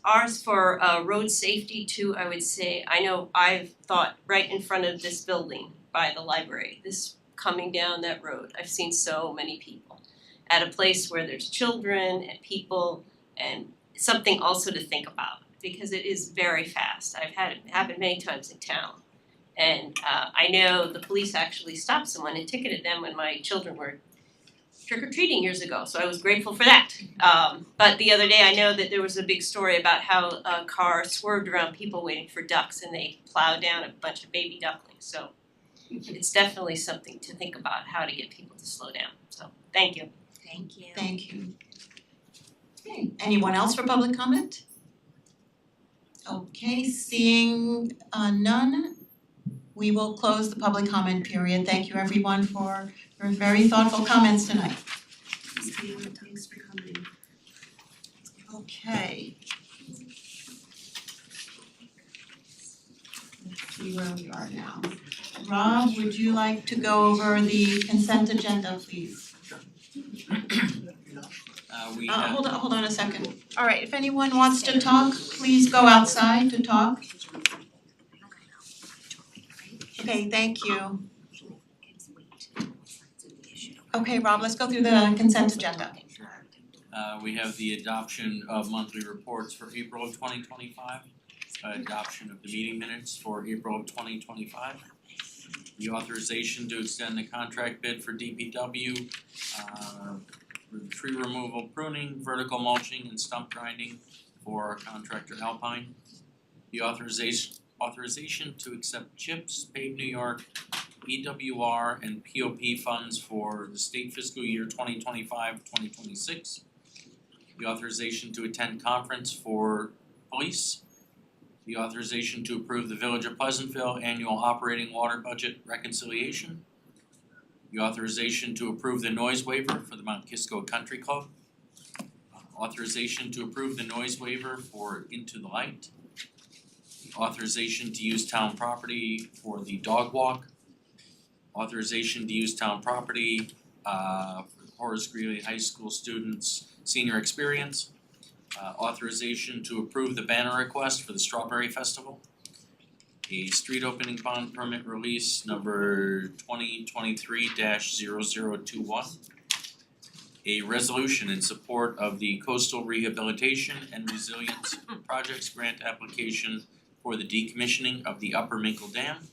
ours for road safety too, I would say, I know I've thought right in front of this building by the library, this coming down that road, I've seen so many people at a place where there's children and people, and something also to think about because it is very fast. I've had it happen many times in town. And I know the police actually stopped someone and ticketed them when my children were trick-or-treating years ago, so I was grateful for that. But the other day I know that there was a big story about how a car swerved around people waiting for ducks and they plowed down a bunch of baby ducklings. So it's definitely something to think about, how to get people to slow down. So thank you. Thank you. Thank you. Okay, anyone else for public comment? Okay, seeing none, we will close the public comment period. Thank you everyone for your very thoughtful comments tonight. Thanks for coming. Okay. Let's see where we are now. Rob, would you like to go over the consent agenda, please? Hold on a second. All right, if anyone wants to talk, please go outside to talk. Okay, thank you. Okay, Rob, let's go through the consent agenda. We have the adoption of monthly reports for April of 2025, adoption of the meeting minutes for April of 2025, the authorization to extend the contract bid for DPW, for tree removal, pruning, vertical mulching, and stump grinding for contractor Alpine, the authorization to accept CHIPS, Pave New York, EWR, and POP funds for the state fiscal year 2025-2026. The authorization to attend conference for police. The authorization to approve the Village of Pleasantville annual operating water budget reconciliation. The authorization to approve the noise waiver for the Mount Kisco Country Club. Authorization to approve the noise waiver for Into the Light. Authorization to use town property for the dog walk. Authorization to use town property for Horace Greeley High School students' senior experience. Authorization to approve the banner request for the Strawberry Festival. a street opening bond permit release number 2023-0021. A resolution in support of the Coastal Rehabilitation and Resilience Projects Grant application for the decommissioning of the Upper Minkle Dam.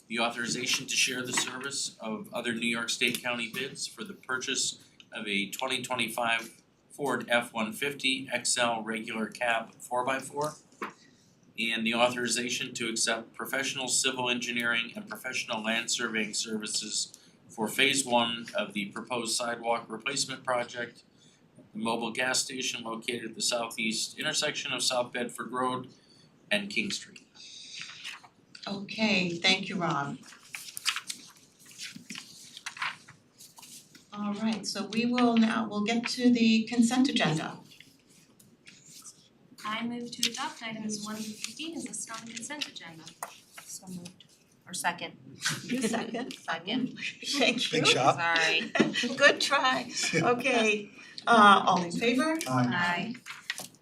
The authorization to share the service of other New York State County bids for the purchase of a 2025 Ford F-150 XL regular cab 4x4. And the authorization to accept professional civil engineering and professional land surveying services for phase 1 of the proposed sidewalk replacement project, the mobile gas station located at the southeast intersection of South Bedford Road and King Street. Okay, thank you, Rob. All right, so we'll get to the consent agenda. I move to adopt items 1 through 15 as listed on the consent agenda. So moved. Or second. Second. Thank you. Big shot. Sorry. Good try. Okay, all in favor? Aye.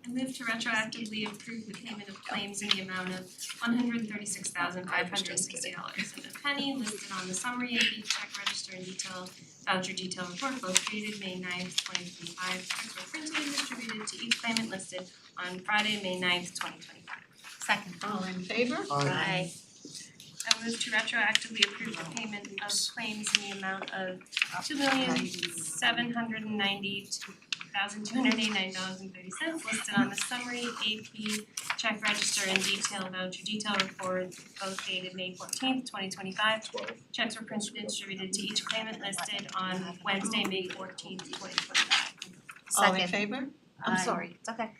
I move to retroactively approve the payment of claims in the amount of $136,560 and a penny listed on the summary AP check register and voucher detail report, both dated May 9th, 2025. Checks were printed and distributed to each claimant listed on Friday, May 9th, 2025. Second. All in favor? Aye. I move to retroactively approve the payment of claims in the amount of $2,790,289.30 listed on the summary AP check register and voucher detail report, both dated May 14th, 2025. Checks were printed and distributed to each claimant listed on Wednesday, May 14th, 2025. All in favor? I'm sorry, it's okay.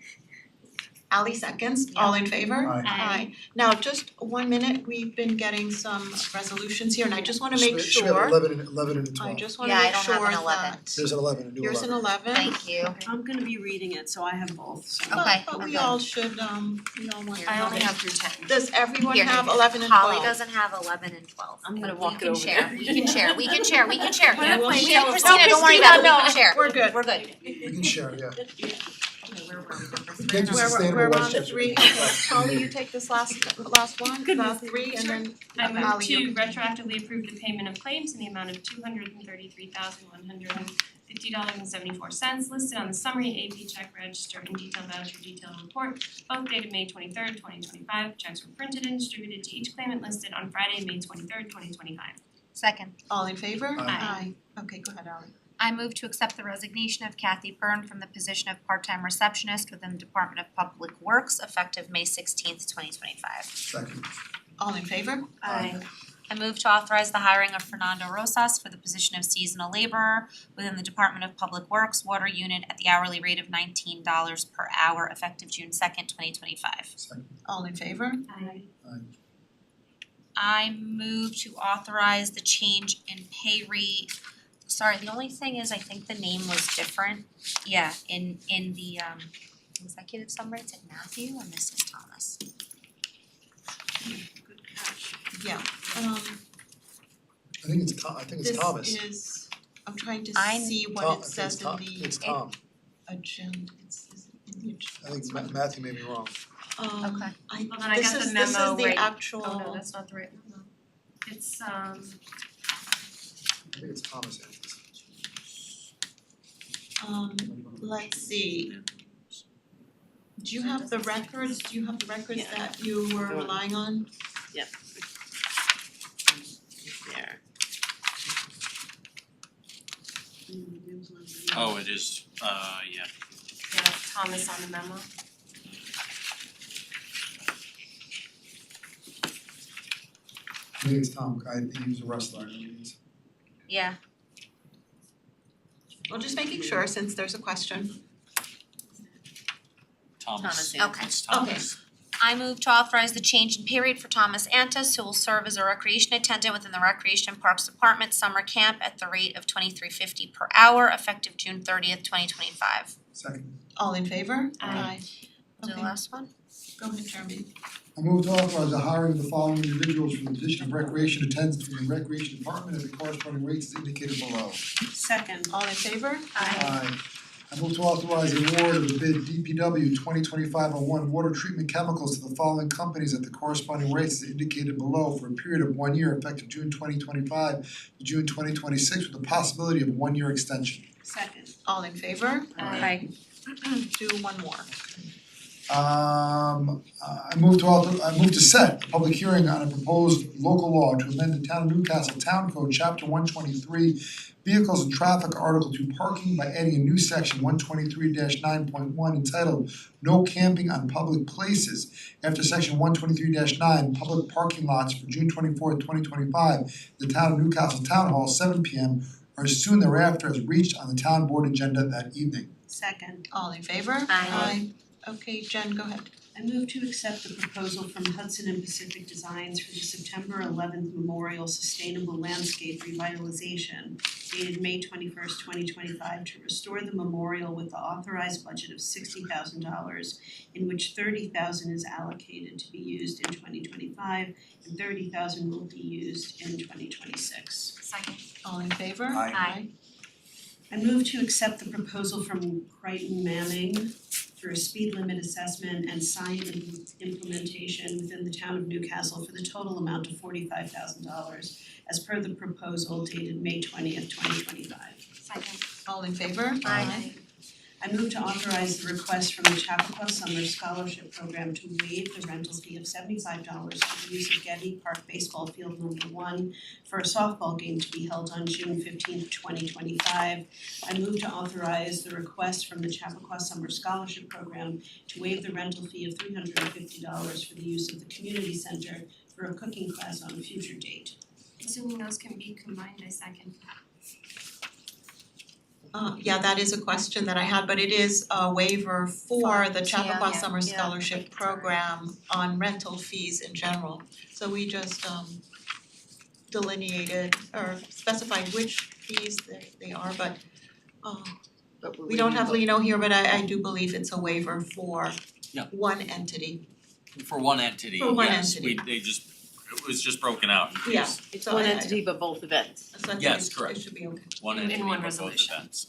Ally seconds, all in favor? Aye. Now, just 1 minute, we've been getting some resolutions here and I just wanna make Should we have sure, 11 and I 12? just wanna Yeah, I make don't have sure an 11. that There's an 11, a new 11. here's an 11. Thank you. I'm gonna be reading it, so I have both, so. Okay. But we all should, we all want to. I only have through 10. Does everyone Here. have 11 and 12? Holly doesn't have 11 and 12. I'm gonna walk it over We can share, we can share. We're Christina, gonna play Christina, don't worry about it, we can share. We're good. We're good. We can share, yeah. Okay, where were we, number You can't do We're sustainable on the Westchester. 3, Holly, you take this last one, last 3 and then I move Ally, to you retroactively approve the payment of claims in the amount of $233,150.74 listed on the summary AP check register and voucher detail report, both dated May 23rd, 2025. Checks were printed and distributed to each claimant listed on Friday, May 23rd, 2025. Second. all in favor? Aye. Okay, go ahead, Ally. I move to accept the resignation of Kathy Byrne from the position of part-time receptionist within the Department of Public Works effective May 16th, 2025. Second. All in favor? I move to authorize the hiring of Fernando Rosas for the position of seasonal laborer within the Department of Public Works Water Unit at the hourly rate of $19 per hour effective June 2nd, 2025. Second. All in favor? I move to authorize the change in pay rate. Sorry, the only thing is I think the name was different. Yeah, in the executive summary, it said Matthew and this is Thomas. Yeah, I think it's Thomas. this is, I'm trying to I- see Tom- what I it think says in Tom- the It's Tom. agenda, is it in the agenda? I think Matthew may be wrong. Okay. Hold on, I this got the is memo the right. actual. Oh no, that's not the right memo. It's I think it's Thomas Anthony. Let's see. Do you have the records, Yeah. that you were relying on? Yeah. There. Oh, it is, yeah. Thomas on the memo. I think it's Tom, he was a wrestler, I mean, he's. Yeah. Well, just making sure since there's a question. Thomas. Okay. It's Thomas. I move to authorize the change in pay rate for Thomas Antis, who will serve as a recreation attendant within the Recreation and Parks Department summer camp at the rate of $23.50 per hour effective June 30th, 2025. Second. All in favor? Aye. Do the Okay, last one? go ahead, Jeremy. I move to authorize the hiring of the following individuals for the position of recreation attendant from the Recreation Department at the corresponding rates as indicated below. Second. All in favor? Aye. I move to authorize the award of the bid DPW 2025-01 water treatment chemicals to the following companies at the corresponding rates as indicated below for a period of 1 year effective June 2025 to June 2026 with the possibility of 1 year extension. Second. All in favor? Aye. Do one more. I move to set a public hearing on a proposed local law to amend the Town of Newcastle Town Code, Chapter 123, Vehicles and Traffic, Article 2, Parking by adding a new section 123-9.1 entitled No Camping on Public Places after section 123-9, Public Parking Lots for June 24th, 2025, the Town of Newcastle Town Hall, 7 p.m. or as soon thereafter as reached on the town board agenda that evening. Second. All in favor? Aye. Okay, Jen, go ahead. I move to accept the proposal from Hudson and Pacific Designs for the September 11th Memorial Sustainable Landscape Revitalization dated May 21st, 2025 to restore the memorial with the authorized budget of $60,000 in which $30,000 is allocated to be used in 2025 and $30,000 will be used in 2026. Second. All in favor? Aye. I move to accept the proposal from Crichton Manning for a speed limit assessment and sign implementation within the town of Newcastle for the total amount of $45,000 as per the proposal dated May 20th, 2025. Second. All in favor? Aye. I move to authorize the request from the Chappaqua Summer Scholarship Program to waive the rental fee of $75 for the use of Getty Park Baseball Field number 1 for a softball game to be held on June 15th, 2025. I move to authorize the request from the Chappaqua Summer Scholarship Program to waive the rental fee of $350 for the use of the community center for a cooking class on a future date. Assuming those can be combined, I second. Yeah, that is a question that I had, but it is a waiver for the Chappaqua Summer Scholarship Program on rental fees in general. So we just delineated or specified which fees they are, but we don't have Lino here, but I do believe it's a waiver for Yeah. one entity. For one entity, For one yes, entity. it was just broken out in case. Yeah, it's One entity but both events. So I think Yes, it correct. should be okay. One In entity, one but both resolution. events.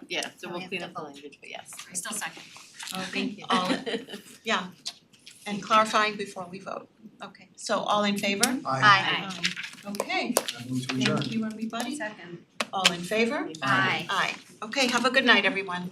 Yeah, so we'll clean up the language, but yes. I still second. Okay, yeah, and clarifying before we vote. Okay, so all in favor? Aye. Okay, I move to adjourn. thank you everybody. Second. All in favor? Aye. Aye. Okay, have a good night, everyone.